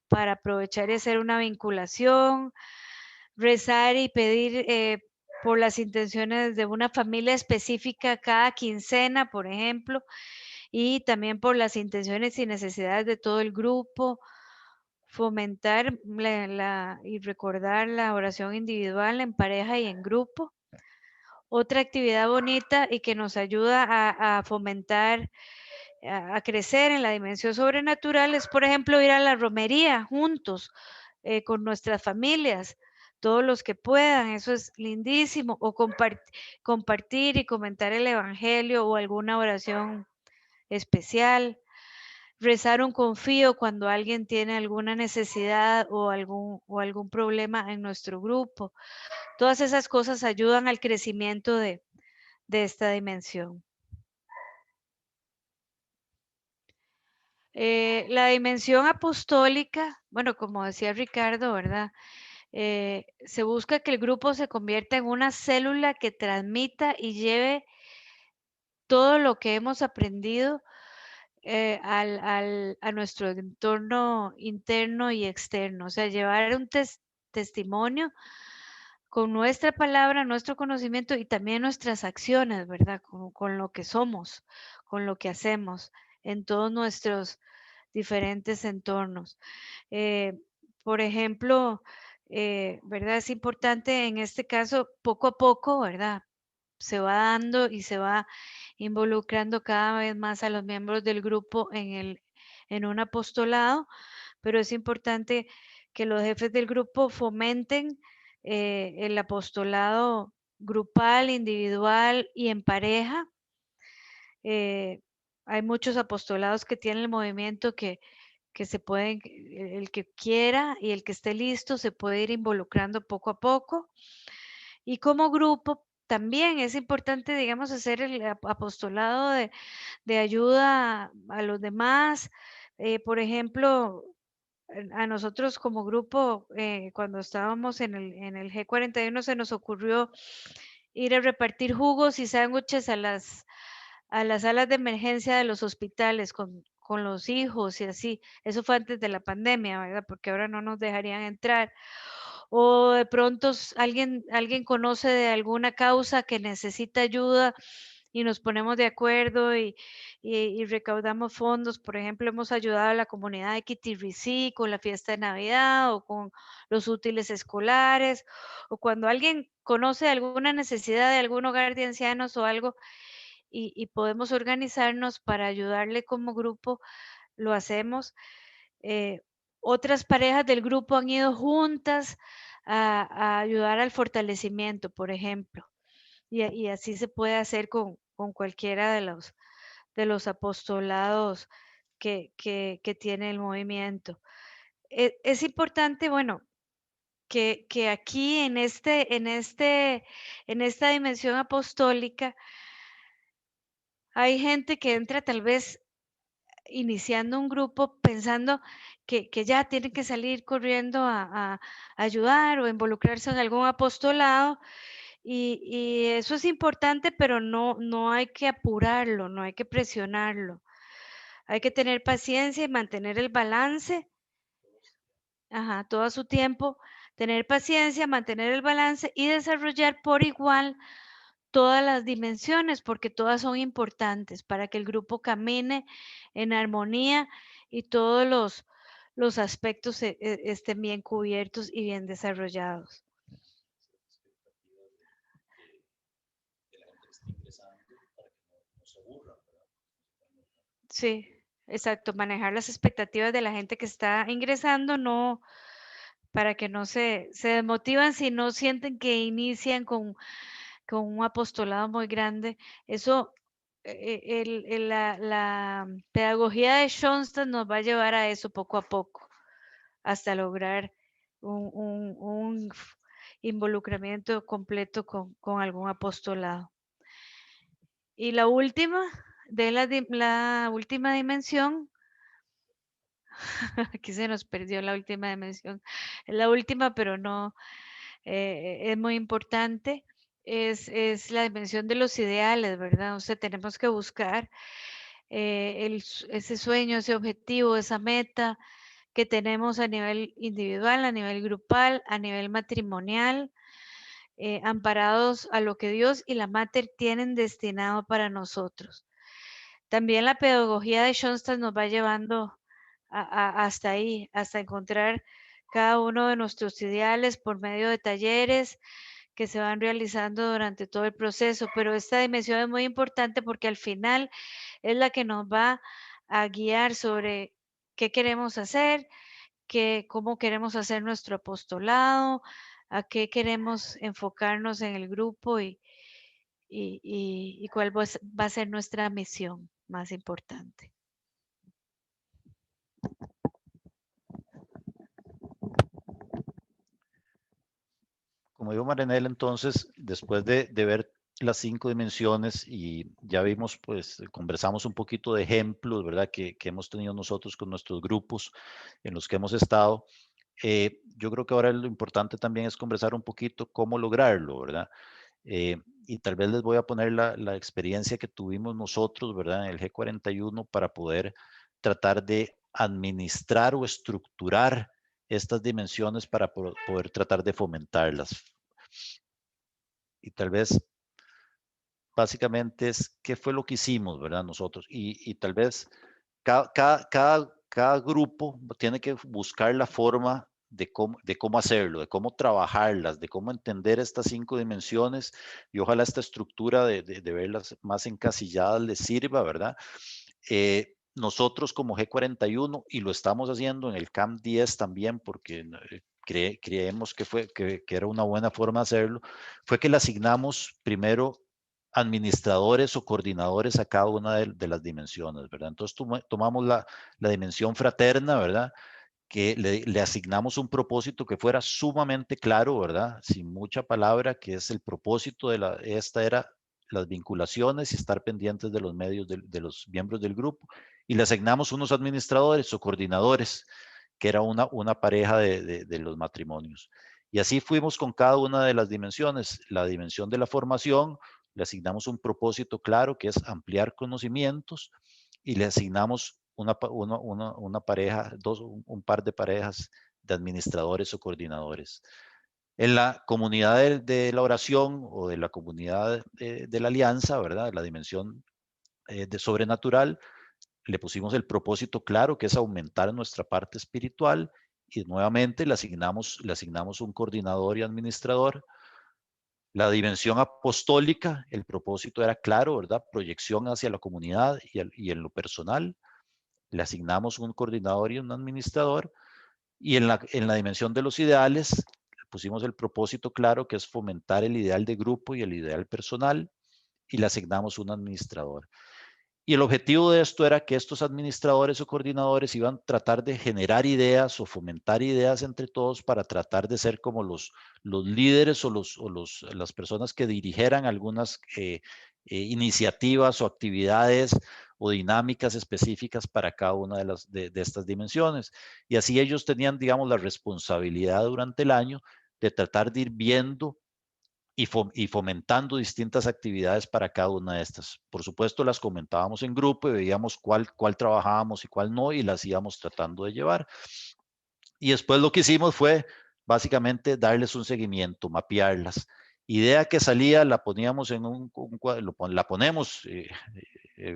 para aprovechar y hacer una vinculación, rezar y pedir por las intenciones de una familia específica cada quincena, por ejemplo, y también por las intenciones y necesidades de todo el grupo, fomentar y recordar la oración individual en pareja y en grupo. Otra actividad bonita y que nos ayuda a fomentar, a crecer en la dimensión sobrenatural es, por ejemplo, ir a la romería juntos con nuestras familias, todos los que puedan, eso es lindísimo, o compartir y comentar el evangelio o alguna oración especial. Rezar un confío cuando alguien tiene alguna necesidad o algún problema en nuestro grupo. Todas esas cosas ayudan al crecimiento de esta dimensión. La dimensión apostólica, bueno, como decía Ricardo, ¿verdad? Se busca que el grupo se convierta en una célula que transmita y lleve todo lo que hemos aprendido a nuestro entorno interno y externo, o sea, llevar un testimonio con nuestra palabra, nuestro conocimiento y también nuestras acciones, ¿verdad? Con lo que somos, con lo que hacemos en todos nuestros diferentes entornos. Por ejemplo, ¿verdad? Es importante en este caso, poco a poco, ¿verdad? Se va dando y se va involucrando cada vez más a los miembros del grupo en un apostolado, pero es importante que los jefes del grupo fomenten el apostolado grupal, individual y en pareja. Hay muchos apostolados que tienen el movimiento que se pueden, el que quiera y el que esté listo se puede ir involucrando poco a poco. Y como grupo también es importante, digamos, hacer el apostolado de ayuda a los demás. Por ejemplo, a nosotros como grupo, cuando estábamos en el G41, se nos ocurrió ir a repartir jugos y sándwiches a las salas de emergencia de los hospitales con los hijos y así. Eso fue antes de la pandemia, ¿verdad? Porque ahora no nos dejarían entrar. O de pronto alguien conoce de alguna causa que necesita ayuda y nos ponemos de acuerdo y recaudamos fondos. Por ejemplo, hemos ayudado a la comunidad de Kitiricí con la fiesta de Navidad o con los útiles escolares, o cuando alguien conoce alguna necesidad de algún hogar de ancianos o algo y podemos organizarnos para ayudarle como grupo, lo hacemos. Otras parejas del grupo han ido juntas a ayudar al fortalecimiento, por ejemplo, y así se puede hacer con cualquiera de los apostolados que tiene el movimiento. Es importante, bueno, que aquí en esta dimensión apostólica hay gente que entra tal vez iniciando un grupo pensando que ya tienen que salir corriendo a ayudar o involucrarse en algún apostolado y eso es importante, pero no hay que apurarlo, no hay que presionarlo. Hay que tener paciencia y mantener el balance. Ajá, todo a su tiempo. Tener paciencia, mantener el balance y desarrollar por igual todas las dimensiones, porque todas son importantes para que el grupo camine en armonía y todos los aspectos estén bien cubiertos y bien desarrollados. Sí, exacto, manejar las expectativas de la gente que está ingresando, no, para que no se desmotivan si no sienten que inician con un apostolado muy grande. Eso, la pedagogía de Schoenstatt nos va a llevar a eso poco a poco, hasta lograr un involucramiento completo con algún apostolado. Y la última, la última dimensión, aquí se nos perdió la última dimensión, la última, pero no, es muy importante, es la dimensión de los ideales, ¿verdad? O sea, tenemos que buscar ese sueño, ese objetivo, esa meta que tenemos a nivel individual, a nivel grupal, a nivel matrimonial, amparados a lo que Dios y la Mater tienen destinado para nosotros. También la pedagogía de Schoenstatt nos va llevando hasta ahí, hasta encontrar cada uno de nuestros ideales por medio de talleres que se van realizando durante todo el proceso, pero esta dimensión es muy importante porque al final es la que nos va a guiar sobre qué queremos hacer, cómo queremos hacer nuestro apostolado, a qué queremos enfocarnos en el grupo y cuál va a ser nuestra misión más importante. Como dijo Marinela, entonces, después de ver las 5 dimensiones y ya vimos, pues, conversamos un poquito de ejemplos, ¿verdad? Que hemos tenido nosotros con nuestros grupos en los que hemos estado. Yo creo que ahora lo importante también es conversar un poquito cómo lograrlo, ¿verdad? Y tal vez les voy a poner la experiencia que tuvimos nosotros, ¿verdad? En el G41 para poder tratar de administrar o estructurar estas dimensiones para poder tratar de fomentarlas. Y tal vez, básicamente, es qué fue lo que hicimos, ¿verdad? Nosotros. Y tal vez cada grupo tiene que buscar la forma de cómo hacerlo, de cómo trabajarlas, de cómo entender estas 5 dimensiones y ojalá esta estructura de verlas más encasilladas les sirva, ¿verdad? Nosotros como G41, y lo estamos haciendo en el CAMP 10 también, porque creemos que era una buena forma de hacerlo, fue que le asignamos primero administradores o coordinadores a cada una de las dimensiones, ¿verdad? Entonces tomamos la dimensión fraterna, ¿verdad? Que le asignamos un propósito que fuera sumamente claro, ¿verdad? Sin mucha palabra, que es el propósito esta era las vinculaciones y estar pendientes de los medios de los miembros del grupo. Y le asignamos unos administradores o coordinadores, que era una pareja de los matrimonios. Y así fuimos con cada una de las dimensiones. La dimensión de la formación, le asignamos un propósito claro, que es ampliar conocimientos, y le asignamos una pareja, un par de parejas de administradores o coordinadores. En la comunidad de la oración o de la comunidad de la alianza, ¿verdad? La dimensión de sobrenatural, le pusimos el propósito claro, que es aumentar nuestra parte espiritual, y nuevamente le asignamos un coordinador y administrador. La dimensión apostólica, el propósito era claro, ¿verdad? Proyección hacia la comunidad y en lo personal. Le asignamos un coordinador y un administrador. Y en la dimensión de los ideales, pusimos el propósito claro, que es fomentar el ideal de grupo y el ideal personal, y le asignamos un administrador. Y el objetivo de esto era que estos administradores o coordinadores iban a tratar de generar ideas o fomentar ideas entre todos para tratar de ser como los líderes o las personas que dirigieran algunas iniciativas o actividades o dinámicas específicas para cada una de estas dimensiones. Y así ellos tenían, digamos, la responsabilidad durante el año de tratar de ir viendo y fomentando distintas actividades para cada una de estas. Por supuesto, las comentábamos en grupo y veíamos cuál trabajábamos y cuál no, y las íbamos tratando de llevar. Y después lo que hicimos fue básicamente darles un seguimiento, mapearlas. Idea que salía, la poníamos en la ponemos,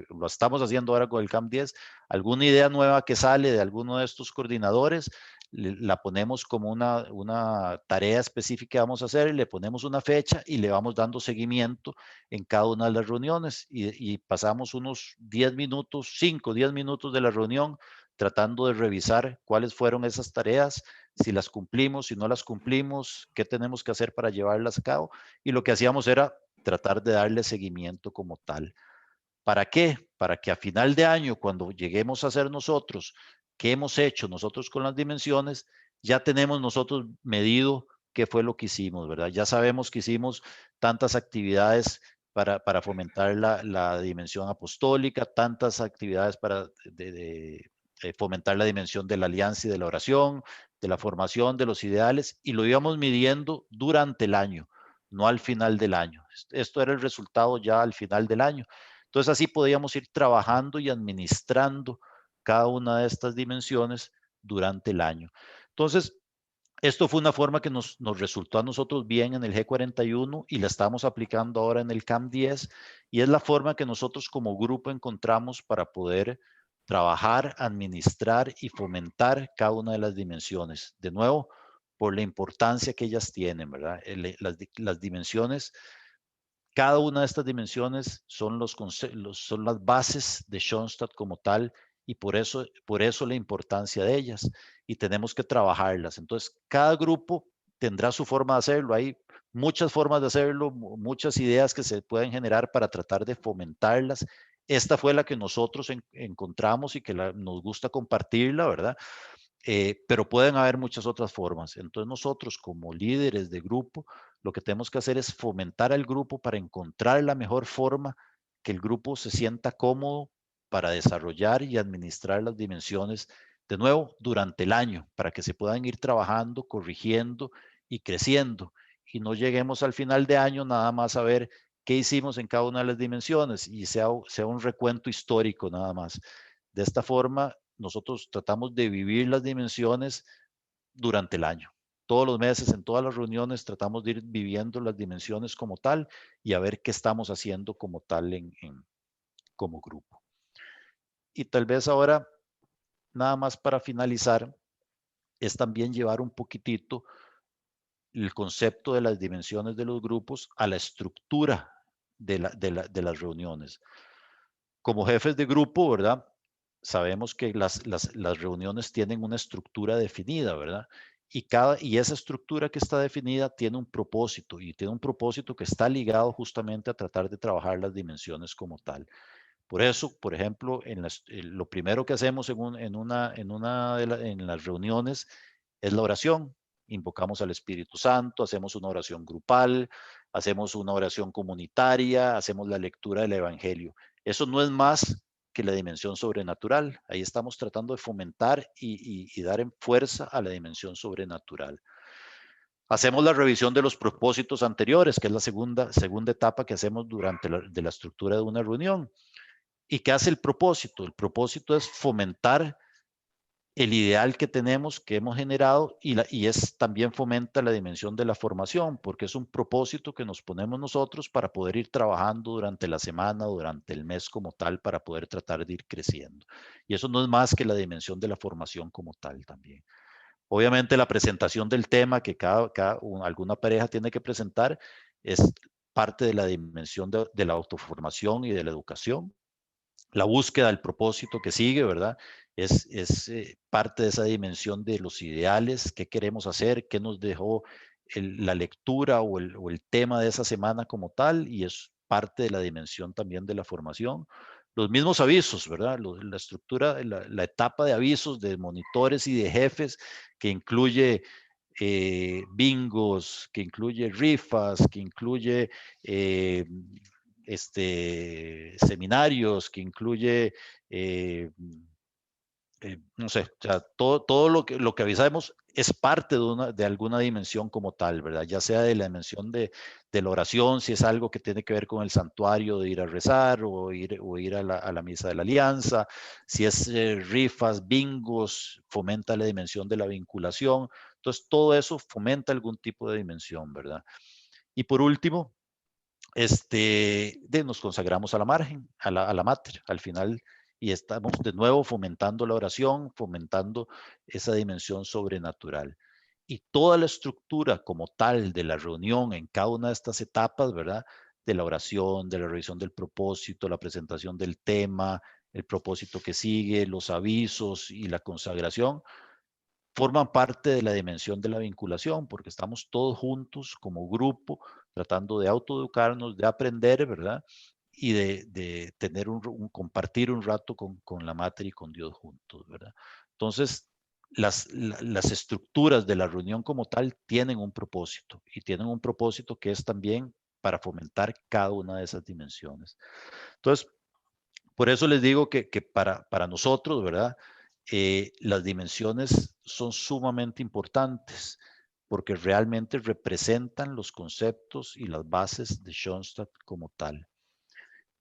lo estamos haciendo ahora con el CAM 10, alguna idea nueva que sale de alguno de estos coordinadores, la ponemos como una tarea específica que vamos a hacer, le ponemos una fecha y le vamos dando seguimiento en cada una de las reuniones y pasamos unos 10 minutos, 5 o 10 minutos de la reunión tratando de revisar cuáles fueron esas tareas, si las cumplimos, si no las cumplimos, qué tenemos que hacer para llevarlas a cabo. Y lo que hacíamos era tratar de darle seguimiento como tal. ¿Para qué? Para que a final de año, cuando lleguemos a hacer nosotros, qué hemos hecho nosotros con las dimensiones, ya tenemos nosotros medido qué fue lo que hicimos, ¿verdad? Ya sabemos que hicimos tantas actividades para fomentar la dimensión apostólica, tantas actividades para fomentar la dimensión de la alianza y de la oración, de la formación, de los ideales, y lo íbamos midiendo durante el año, no al final del año. Esto era el resultado ya al final del año. Entonces así podíamos ir trabajando y administrando cada una de estas dimensiones durante el año. Entonces, esto fue una forma que nos resultó a nosotros bien en el G41 y la estamos aplicando ahora en el CAM 10 y es la forma que nosotros como grupo encontramos para poder trabajar, administrar y fomentar cada una de las dimensiones. De nuevo, por la importancia que ellas tienen, ¿verdad? Las dimensiones, cada una de estas dimensiones son, son las bases de Schoenstatt como tal y por eso la importancia de ellas y tenemos que trabajarlas. Entonces, cada grupo tendrá su forma de hacerlo. Hay muchas formas de hacerlo, muchas ideas que se pueden generar para tratar de fomentarlas. Esta fue la que nosotros encontramos y que nos gusta compartirla, ¿verdad? Pero pueden haber muchas otras formas. Entonces nosotros como líderes de grupo, lo que tenemos que hacer es fomentar al grupo para encontrar la mejor forma que el grupo se sienta cómodo para desarrollar y administrar las dimensiones de nuevo durante el año, para que se puedan ir trabajando, corrigiendo y creciendo. Y no lleguemos al final de año nada más a ver qué hicimos en cada una de las dimensiones y sea un recuento histórico nada más. De esta forma, nosotros tratamos de vivir las dimensiones durante el año. Todos los meses, en todas las reuniones, tratamos de ir viviendo las dimensiones como tal y a ver qué estamos haciendo como tal como grupo. Y tal vez ahora, nada más para finalizar, es también llevar un poquitito el concepto de las dimensiones de los grupos a la estructura de las reuniones. Como jefes de grupo, ¿verdad? Sabemos que las reuniones tienen una estructura definida, ¿verdad? Y esa estructura que está definida tiene un propósito y tiene un propósito que está ligado justamente a tratar de trabajar las dimensiones como tal. Por eso, por ejemplo, lo primero que hacemos en las reuniones es la oración. Invocamos al Espíritu Santo, hacemos una oración grupal, hacemos una oración comunitaria, hacemos la lectura del Evangelio. Eso no es más que la dimensión sobrenatural. Ahí estamos tratando de fomentar y dar en fuerza a la dimensión sobrenatural. Hacemos la revisión de los propósitos anteriores, que es la segunda etapa que hacemos durante la estructura de una reunión. ¿Y qué hace el propósito? El propósito es fomentar el ideal que tenemos, que hemos generado, y también fomenta la dimensión de la formación, porque es un propósito que nos ponemos nosotros para poder ir trabajando durante la semana, durante el mes como tal, para poder tratar de ir creciendo. Y eso no es más que la dimensión de la formación como tal también. Obviamente la presentación del tema que alguna pareja tiene que presentar es parte de la dimensión de la autoformación y de la educación. La búsqueda del propósito que sigue, ¿verdad? Es parte de esa dimensión de los ideales, qué queremos hacer, qué nos dejó la lectura o el tema de esa semana como tal, y es parte de la dimensión también de la formación. Los mismos avisos, ¿verdad? La estructura, la etapa de avisos de monitores y de jefes que incluye bingos, que incluye rifas, que incluye seminarios, que incluye no sé, o sea, todo lo que avisamos es parte de alguna dimensión como tal, ¿verdad? Ya sea de la dimensión de la oración, si es algo que tiene que ver con el santuario, de ir a rezar o ir a la misa de la alianza, si es rifas, bingos, fomenta la dimensión de la vinculación. Entonces, todo eso fomenta algún tipo de dimensión, ¿verdad? Y por último, nos consagramos a la margen, a la mater, al final, y estamos de nuevo fomentando la oración, fomentando esa dimensión sobrenatural. Y toda la estructura como tal de la reunión en cada una de estas etapas, ¿verdad? De la oración, de la revisión del propósito, la presentación del tema, el propósito que sigue, los avisos y la consagración, forman parte de la dimensión de la vinculación, porque estamos todos juntos como grupo, tratando de autoeducarnos, de aprender, ¿verdad? Y de tener compartir un rato con la Mater y con Dios juntos, ¿verdad? Entonces, las estructuras de la reunión como tal tienen un propósito, y tienen un propósito que es también para fomentar cada una de esas dimensiones. Entonces, por eso les digo que para nosotros, ¿verdad? Las dimensiones son sumamente importantes porque realmente representan los conceptos y las bases de Schoenstatt como tal.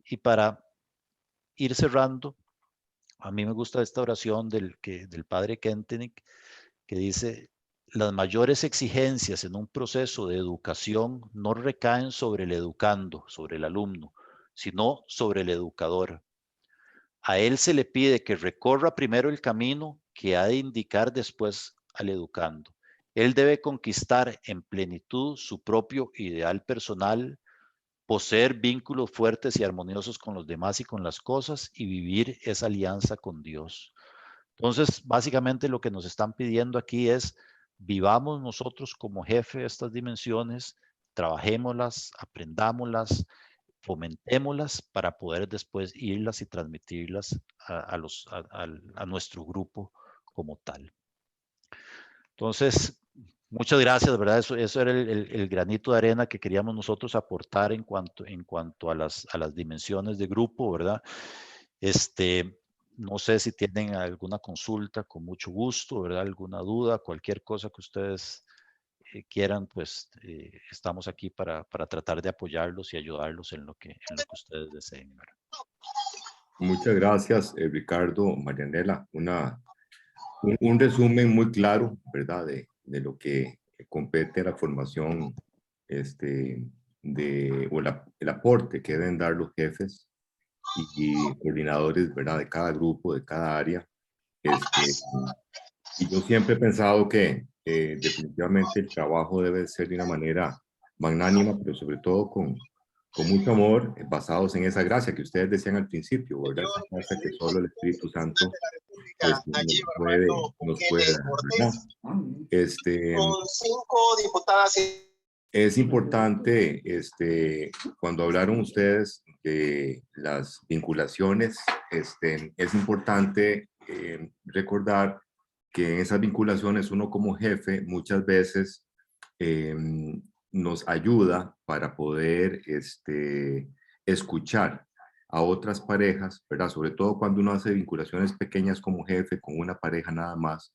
Y para ir cerrando, a mí me gusta esta oración del padre Kentenich que dice: las mayores exigencias en un proceso de educación no recaen sobre el educando, sobre el alumno, sino sobre el educador. A él se le pide que recorra primero el camino que ha de indicar después al educando. Él debe conquistar en plenitud su propio ideal personal, poseer vínculos fuertes y armoniosos con los demás y con las cosas y vivir esa alianza con Dios. Entonces, básicamente lo que nos están pidiendo aquí es: vivamos nosotros como jefe estas dimensiones, trabajémoslas, aprendámoslas, fomentémoslas para poder después irlas y transmitirlas a nuestro grupo como tal. Entonces, muchas gracias, ¿verdad? Eso era el granito de arena que queríamos nosotros aportar en cuanto a las dimensiones de grupo, ¿verdad? No sé si tienen alguna consulta, con mucho gusto, ¿verdad? Alguna duda, cualquier cosa que ustedes quieran, pues estamos aquí para tratar de apoyarlos y ayudarlos en lo que ustedes deseen, ¿verdad? Muchas gracias, Ricardo, Marianela. Un resumen muy claro, ¿verdad? De lo que compete a la formación, el aporte que deben dar los jefes y coordinadores, ¿verdad? De cada grupo, de cada área. Y yo siempre he pensado que definitivamente el trabajo debe ser de una manera magnánima, pero sobre todo con mucho amor, basados en esa gracia que ustedes decían al principio, ¿verdad? Esa gracia que solo el Espíritu Santo nos puede dar, ¿verdad? Con 5 diputadas. Es importante, cuando hablaron ustedes de las vinculaciones, es importante recordar que en esas vinculaciones uno como jefe muchas veces nos ayuda para poder escuchar a otras parejas, ¿verdad? Sobre todo cuando uno hace vinculaciones pequeñas como jefe con una pareja nada más,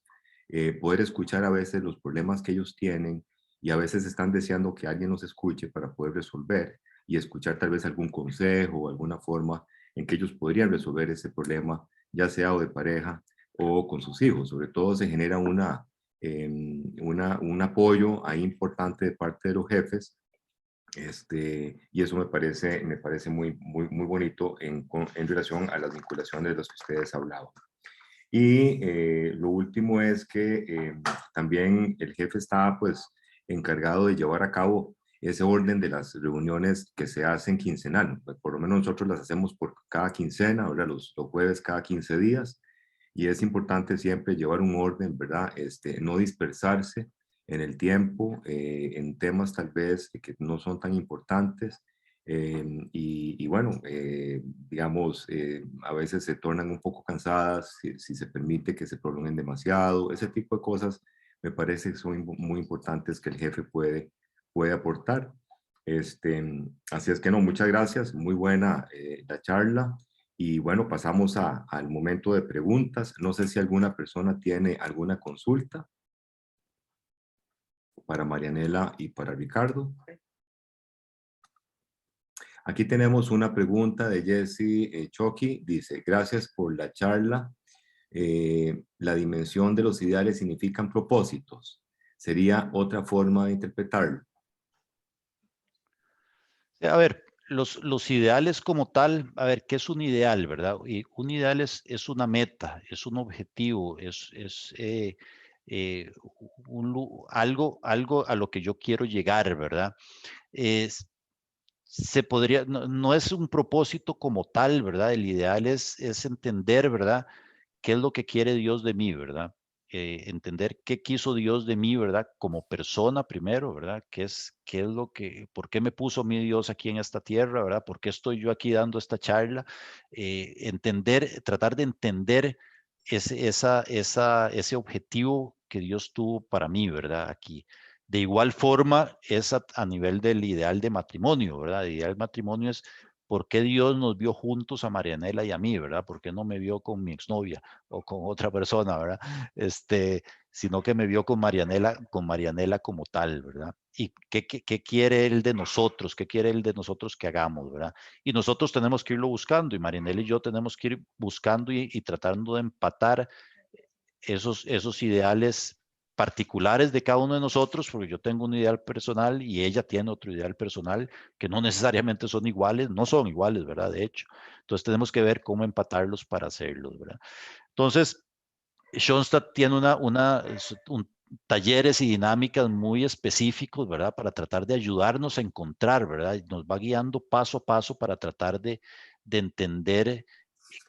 poder escuchar a veces los problemas que ellos tienen y a veces están deseando que alguien los escuche para poder resolver y escuchar tal vez algún consejo o alguna forma en que ellos podrían resolver ese problema, ya sea o de pareja o con sus hijos. Sobre todo se genera un apoyo ahí importante de parte de los jefes, y eso me parece muy bonito en relación a las vinculaciones de las que ustedes hablaban. Y lo último es que también el jefe está pues encargado de llevar a cabo ese orden de las reuniones que se hacen quincenal. Por lo menos nosotros las hacemos por cada quincena, ahora los jueves cada 15 días. Y es importante siempre llevar un orden, ¿verdad? No dispersarse en el tiempo, en temas tal vez que no son tan importantes. Y bueno, digamos, a veces se tornan un poco cansadas si se permite que se prolonguen demasiado. Ese tipo de cosas me parece que son muy importantes que el jefe puede aportar. Así es que no, muchas gracias, muy buena la charla. Y bueno, pasamos al momento de preguntas. No sé si alguna persona tiene alguna consulta para Marianela y para Ricardo. Aquí tenemos una pregunta de Jesse Choki. Dice, gracias por la charla. La dimensión de los ideales significan propósitos. ¿Sería otra forma de interpretarlo? A ver, los ideales como tal, a ver, ¿qué es un ideal, verdad? Y un ideal es una meta, es un objetivo, es algo a lo que yo quiero llegar, ¿verdad? Se podría, no es un propósito como tal, ¿verdad? El ideal es entender, ¿verdad? ¿Qué es lo que quiere Dios de mí, verdad? Entender qué quiso Dios de mí, ¿verdad? Como persona primero, ¿verdad? Qué es lo que, por qué me puso mi Dios aquí en esta tierra, ¿verdad? ¿Por qué estoy yo aquí dando esta charla? Tratar de entender ese objetivo que Dios tuvo para mí, ¿verdad? Aquí. De igual forma, es a nivel del ideal de matrimonio, ¿verdad? El ideal de matrimonio es por qué Dios nos vio juntos a Marianela y a mí, ¿verdad? ¿Por qué no me vio con mi exnovia o con otra persona, ¿verdad? Sino que me vio con Marianela como tal, ¿verdad? ¿Y qué quiere Él de nosotros? ¿Qué quiere Él de nosotros que hagamos, ¿verdad? Y nosotros tenemos que irlo buscando, y Marianela y yo tenemos que ir buscando y tratando de empatar esos ideales particulares de cada uno de nosotros, porque yo tengo un ideal personal y ella tiene otro ideal personal, que no necesariamente son iguales, no son iguales, ¿verdad? De hecho. Entonces tenemos que ver cómo empatarlos para hacerlos, ¿verdad? Entonces, Schoenstatt tiene talleres y dinámicas muy específicos, ¿verdad? Para tratar de ayudarnos a encontrar, ¿verdad? Y nos va guiando paso a paso para tratar de entender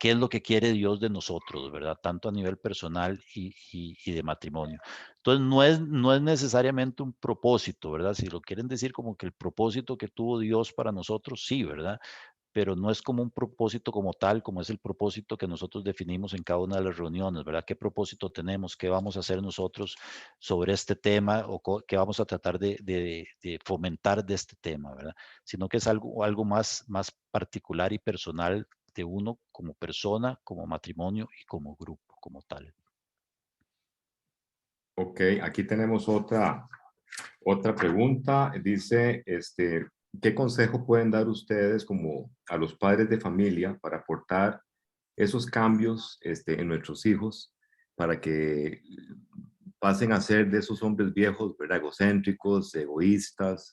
qué es lo que quiere Dios de nosotros, ¿verdad? Tanto a nivel personal y de matrimonio. Entonces, no es necesariamente un propósito, ¿verdad? Si lo quieren decir como que el propósito que tuvo Dios para nosotros, sí, ¿verdad? Pero no es como un propósito como tal, como es el propósito que nosotros definimos en cada una de las reuniones, ¿verdad? ¿Qué propósito tenemos? ¿Qué vamos a hacer nosotros sobre este tema o qué vamos a tratar de fomentar de este tema, ¿verdad? Sino que es algo más particular y personal de uno como persona, como matrimonio y como grupo, como tal. Ok, aquí tenemos otra pregunta. Dice, ¿qué consejo pueden dar ustedes como a los padres de familia para aportar esos cambios en nuestros hijos para que pasen a ser de esos hombres viejos, ¿verdad? Egocéntricos, egoístas,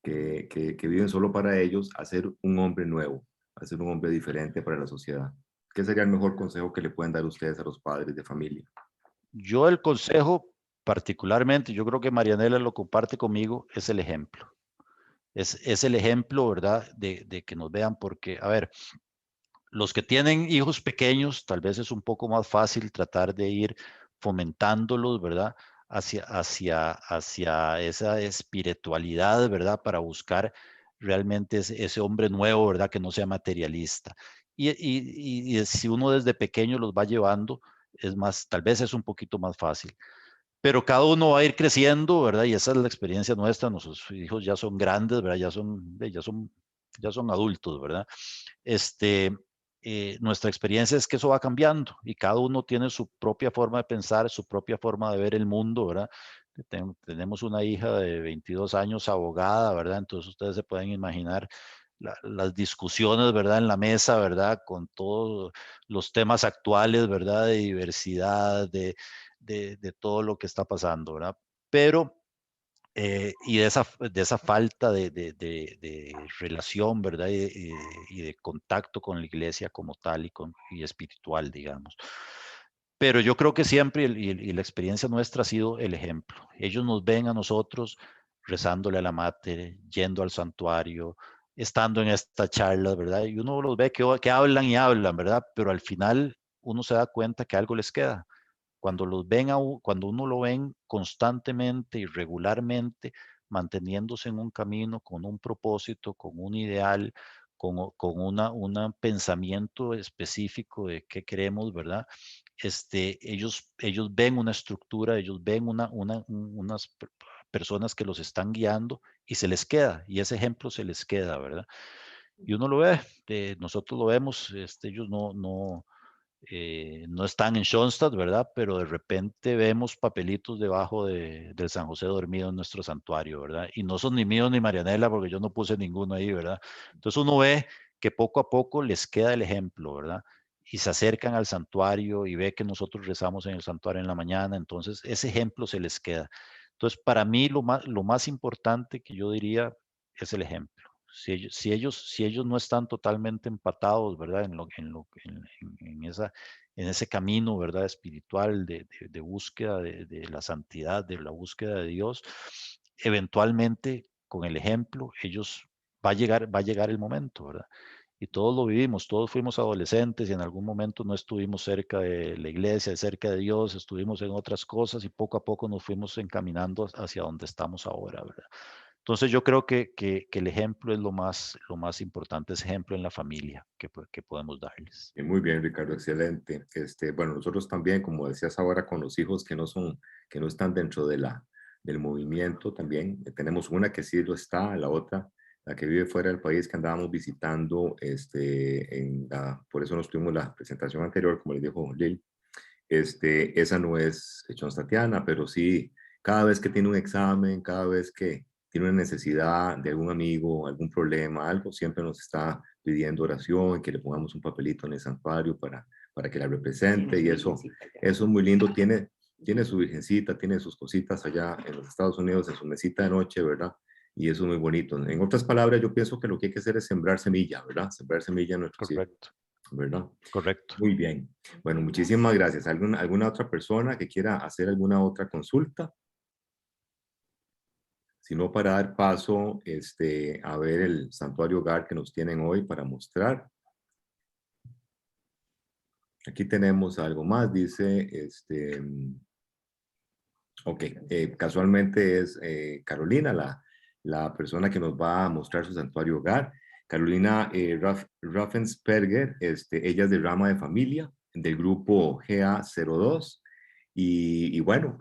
que viven solo para ellos, a ser un hombre nuevo, a ser un hombre diferente para la sociedad? ¿Qué sería el mejor consejo que le pueden dar ustedes a los padres de familia? Yo el consejo, particularmente, yo creo que Marianela lo comparte conmigo, es el ejemplo. Es el ejemplo, ¿verdad? De que nos vean, porque, a ver, los que tienen hijos pequeños, tal vez es un poco más fácil tratar de ir fomentándolos, ¿verdad? Hacia esa espiritualidad, ¿verdad? Para buscar realmente ese hombre nuevo, ¿verdad? Que no sea materialista. Y si uno desde pequeño los va llevando, es más, tal vez es un poquito más fácil. Pero cada uno va a ir creciendo, ¿verdad? Y esa es la experiencia nuestra. Nuestros hijos ya son grandes, ¿verdad? Ya son adultos, ¿verdad? Nuestra experiencia es que eso va cambiando y cada uno tiene su propia forma de pensar, su propia forma de ver el mundo, ¿verdad? Tenemos una hija de 22 años abogada, ¿verdad? Entonces ustedes se pueden imaginar las discusiones, ¿verdad? En la mesa, ¿verdad? Con todos los temas actuales, ¿verdad? De diversidad, de todo lo que está pasando, ¿verdad? Pero y de esa falta de relación, ¿verdad? Y de contacto con la iglesia como tal y espiritual, digamos. Pero yo creo que siempre, y la experiencia nuestra ha sido el ejemplo. Ellos nos ven a nosotros rezándole a la Mater, yendo al santuario, estando en esta charla, ¿verdad? Y uno los ve que hablan y hablan, ¿verdad? Pero al final uno se da cuenta que algo les queda. Cuando uno lo ven constantemente y regularmente, manteniéndose en un camino con un propósito, con un ideal, con un pensamiento específico de qué queremos, ¿verdad? Ellos ven una estructura, ellos ven unas personas que los están guiando y se les queda, y ese ejemplo se les queda, ¿verdad? Y uno lo ve, nosotros lo vemos, ellos no están en Schoenstatt, ¿verdad? Pero de repente vemos papelitos debajo del San José dormido en nuestro santuario, ¿verdad? Y no son ni míos ni Marianela, porque yo no puse ninguno ahí, ¿verdad? Entonces uno ve que poco a poco les queda el ejemplo, ¿verdad? Y se acercan al santuario y ve que nosotros rezamos en el santuario en la mañana, entonces ese ejemplo se les queda. Entonces, para mí lo más importante que yo diría es el ejemplo. Si ellos no están totalmente empatados, ¿verdad? En ese camino, ¿verdad? Espiritual de búsqueda de la santidad, de la búsqueda de Dios, eventualmente con el ejemplo, va a llegar el momento, ¿verdad? Y todos lo vivimos, todos fuimos adolescentes y en algún momento no estuvimos cerca de la iglesia, cerca de Dios, estuvimos en otras cosas y poco a poco nos fuimos encaminando hacia donde estamos ahora, ¿verdad? Entonces yo creo que el ejemplo es lo más importante, ese ejemplo en la familia que podemos darles. Muy bien, Ricardo, excelente. Bueno, nosotros también, como decías ahora, con los hijos que no están dentro del movimiento también, tenemos una que sí lo está, la otra, la que vive fuera del país, que andábamos visitando, por eso nos tuvimos la presentación anterior, como le dijo Lil. Esa no es Schoenstattiana, pero sí, cada vez que tiene un examen, cada vez que tiene una necesidad de algún amigo, algún problema, algo, siempre nos está pidiendo oración, que le pongamos un papelito en el santuario para que la represente, y eso es muy lindo. Tiene su virgencita, tiene sus cositas allá en los Estados Unidos, en su mesita de noche, ¿verdad? Y eso es muy bonito. En otras palabras, yo pienso que lo que hay que hacer es sembrar semilla, ¿verdad? Sembrar semilla en nuestros hijos. Correcto. ¿Verdad? Correcto. Muy bien. Bueno, muchísimas gracias. ¿Alguna otra persona que quiera hacer alguna otra consulta? Si no, para dar paso a ver el santuario hogar que nos tienen hoy para mostrar. Aquí tenemos algo más, dice, ok, casualmente es Carolina, la persona que nos va a mostrar su santuario hogar. Carolina Raffensperger, ella es de rama de familia del grupo GA02. Y bueno,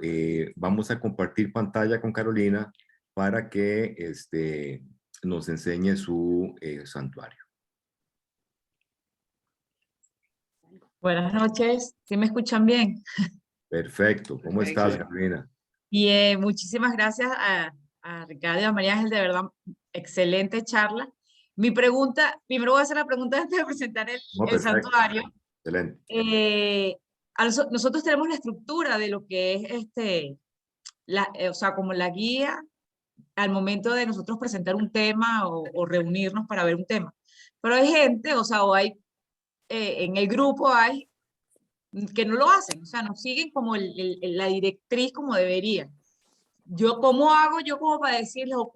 vamos a compartir pantalla con Carolina para que nos enseñe su santuario. Buenas noches, ¿sí me escuchan bien? Perfecto, ¿cómo estás, Carolina? Bien, muchísimas gracias a Ricardo y a María Ángel, de verdad, excelente charla. Mi pregunta, primero voy a hacer la pregunta antes de presentar el santuario. Excelente. Nosotros tenemos la estructura de lo que es o sea, como la guía al momento de nosotros presentar un tema o reunirnos para ver un tema. Pero hay gente, o sea, en el grupo hay que no lo hacen, o sea, no siguen como la directriz como deberían. ¿Cómo hago yo como para decirles, o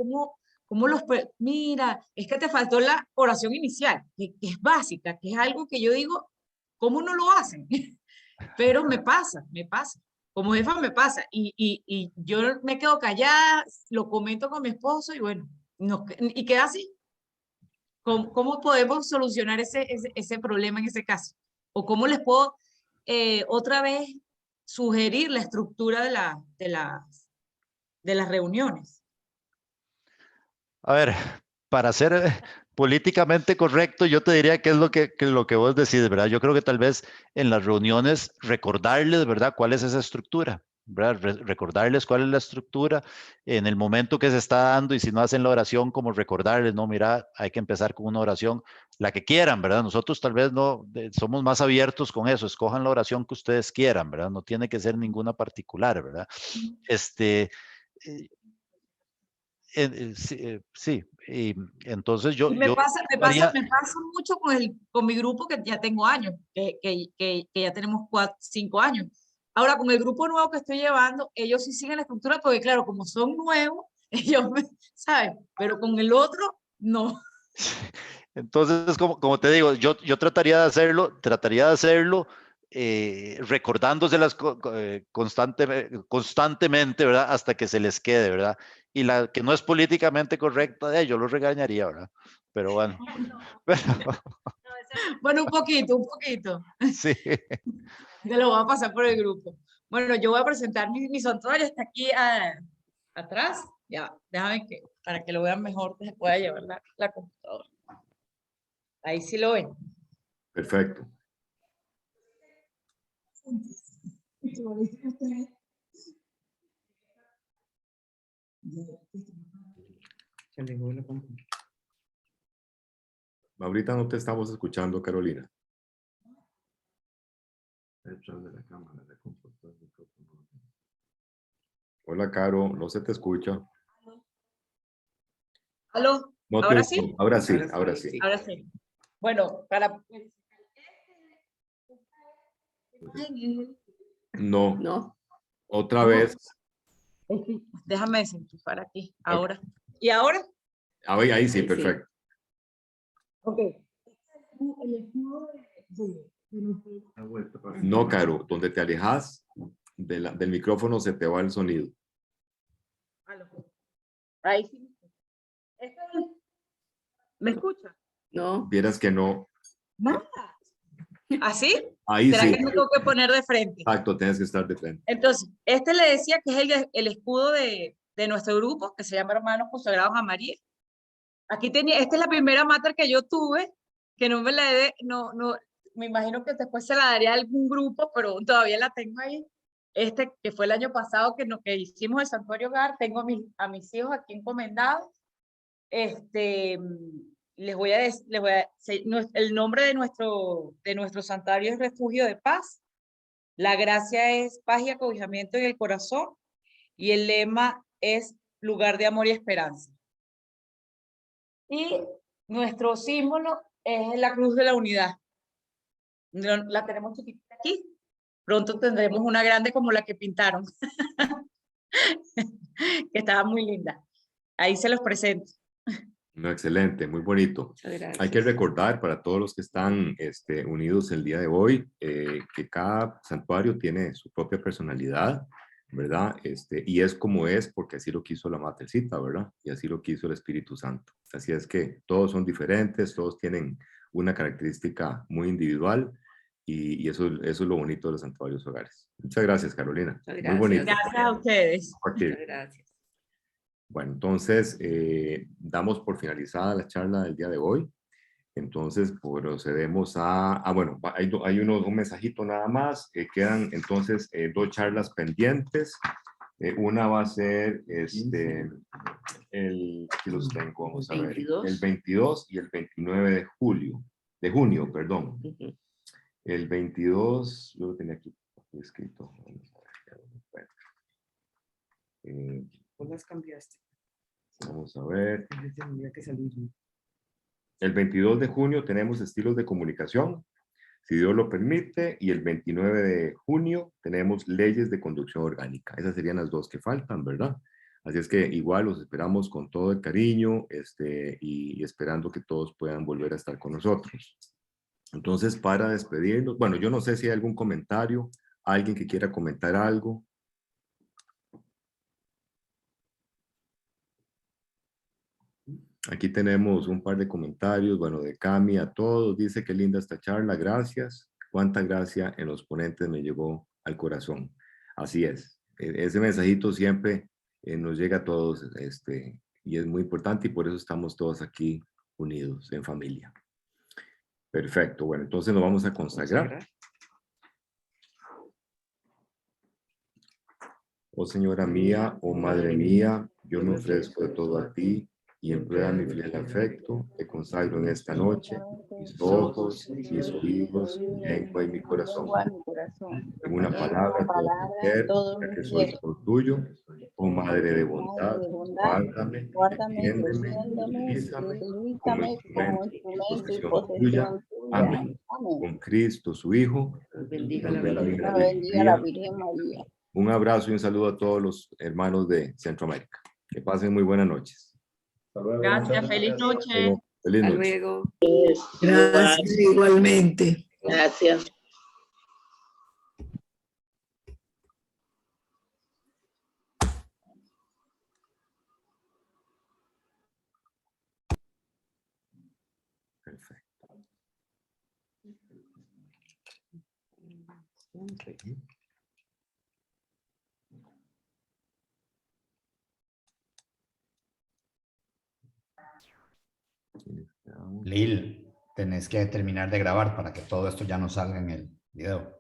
mira, es que te faltó la oración inicial, que es básica, que es algo que yo digo, ¿cómo no lo hacen? Pero me pasa, como jefa me pasa, y yo me quedo callada, lo comento con mi esposo, y bueno, y queda así. ¿Cómo podemos solucionar ese problema en ese caso? ¿O cómo les puedo otra vez sugerir la estructura de las reuniones? A ver, para ser políticamente correcto, yo te diría que es lo que vos decís, ¿verdad? Yo creo que tal vez en las reuniones recordarles, ¿verdad? ¿Cuál es esa estructura? ¿Verdad? Recordarles cuál es la estructura en el momento que se está dando, y si no hacen la oración, como recordarles, no, mira, hay que empezar con una oración, la que quieran, ¿verdad? Nosotros tal vez no somos más abiertos con eso, escojan la oración que ustedes quieran, ¿verdad? No tiene que ser ninguna particular, ¿verdad? Sí, y entonces me pasa mucho con mi grupo, que ya tengo años, que ya tenemos 5 años. Ahora, con el grupo nuevo que estoy llevando, ellos sí siguen la estructura, porque claro, como son nuevos, ellos saben, pero con el otro, no. Entonces, como te digo, yo trataría de hacerlo recordándoselas constantemente, ¿verdad? Hasta que se les quede, ¿verdad? Y la que no es políticamente correcta, yo lo regañaría, ¿verdad? Pero bueno. Bueno, un poquito. Sí. Te lo voy a pasar por el grupo. Bueno, yo voy a presentar mi santuario, está aquí atrás. Ya, déjame para que lo vean mejor, se pueda llevar la computadora. Ahí sí lo ven. Perfecto. Ahorita no te estamos escuchando, Carolina. Hola, Caro, no se te escucha. ¿Aló? No ¿Ahora te- sí? Ahora sí, ahora sí. Ahora sí. Bueno, para... No, No. otra vez. Déjame desenchufar aquí. Ahora. ¿Y ahora? Ahí sí, perfecto. Ok. No, Caro, donde te alejas del micrófono se te va el sonido. Aló. Ahí sí. ¿Me escucha? No. Vieras que no. Nada. ¿Así? Ahí ¿Será sí. que me tengo que poner de frente? Exacto, tienes que estar de frente. Entonces, este le decía que es el escudo de nuestro grupo, que se llama Hermanos Consagrados a María. Aquí tenía, esta es la primera mater que yo tuve, que no me la he, me imagino que después se la daría a algún grupo, pero todavía la tengo ahí. Este, que fue el año pasado que hicimos el Santuario Hogar, tengo a mis hijos aquí encomendados. Les voy a decir, el nombre de nuestro santuario es Refugio de Paz. La gracia es paz y acobijamiento en el corazón. Y el lema es lugar de amor y esperanza. Y nuestro símbolo es la cruz de la unidad. La tenemos chiquitita aquí. Pronto tendremos una grande como la que pintaron. Que estaba muy linda. Ahí se los presento. No, excelente, muy bonito. Hay que recordar para todos los que están unidos el día de hoy que cada santuario tiene su propia personalidad, ¿verdad? Y es como es porque así lo quiso la Matercita, ¿verdad? Y así lo quiso el Espíritu Santo. Así es que todos son diferentes, todos tienen una característica muy individual y eso es lo bonito de los santuarios hogares. Muchas gracias, Carolina. Muy bonito. Gracias a ustedes. Muchas gracias. Bueno, entonces damos por finalizada la charla del día de hoy. Entonces procedemos a... bueno, hay un mensajito nada más. Quedan entonces 2 charlas pendientes. Una va a ser aquí los tengo, vamos a ver, 22. el 22 y el 29 de junio, perdón. El 22, yo lo tenía aquí escrito. Vamos a ver. ¿Vos las cambiaste? Vamos a ver. Tendría que salir. El 22 de junio tenemos estilos de comunicación, si Dios lo permite, y el 29 de junio tenemos leyes de conducción orgánica. Esas serían las 2 que faltan, ¿verdad? Así es que igual los esperamos con todo el cariño y esperando que todos puedan volver a estar con nosotros. Entonces, para despedirnos, bueno, yo no sé si hay algún comentario, alguien que quiera comentar algo. Aquí tenemos un par de comentarios, bueno, de Cami a todos, dice que linda esta charla, gracias. Cuánta gracia en los ponentes me llegó al corazón. Así es, ese mensajito siempre nos llega a todos y es muy importante y por eso estamos todos aquí unidos en familia. Perfecto, bueno, entonces nos vamos a consagrar. Oh Señora mía, oh Madre mía, yo me ofrezco de todo a ti y en prueba de mi fiel afecto, te consagro en esta noche mis ojos, mis oídos, mi lengua y mi corazón. En una palabra, todo mi ser, ya que soy todo tuyo, oh Madre de bondad, guárdame, defiéndeme, utilízame como instrumento y posesión tuya. Amén. Con Cristo, su Hijo, Bendiga la bendiga Virgen. Virgen María. Un abrazo y un saludo a todos los hermanos de Centroamérica. Que pasen muy buenas noches. Gracias, feliz noche. Feliz Hasta noche. luego. Gracias, igualmente. Gracias. Perfecto. Lil. tenés que terminar de grabar para que todo esto ya no salga en el video.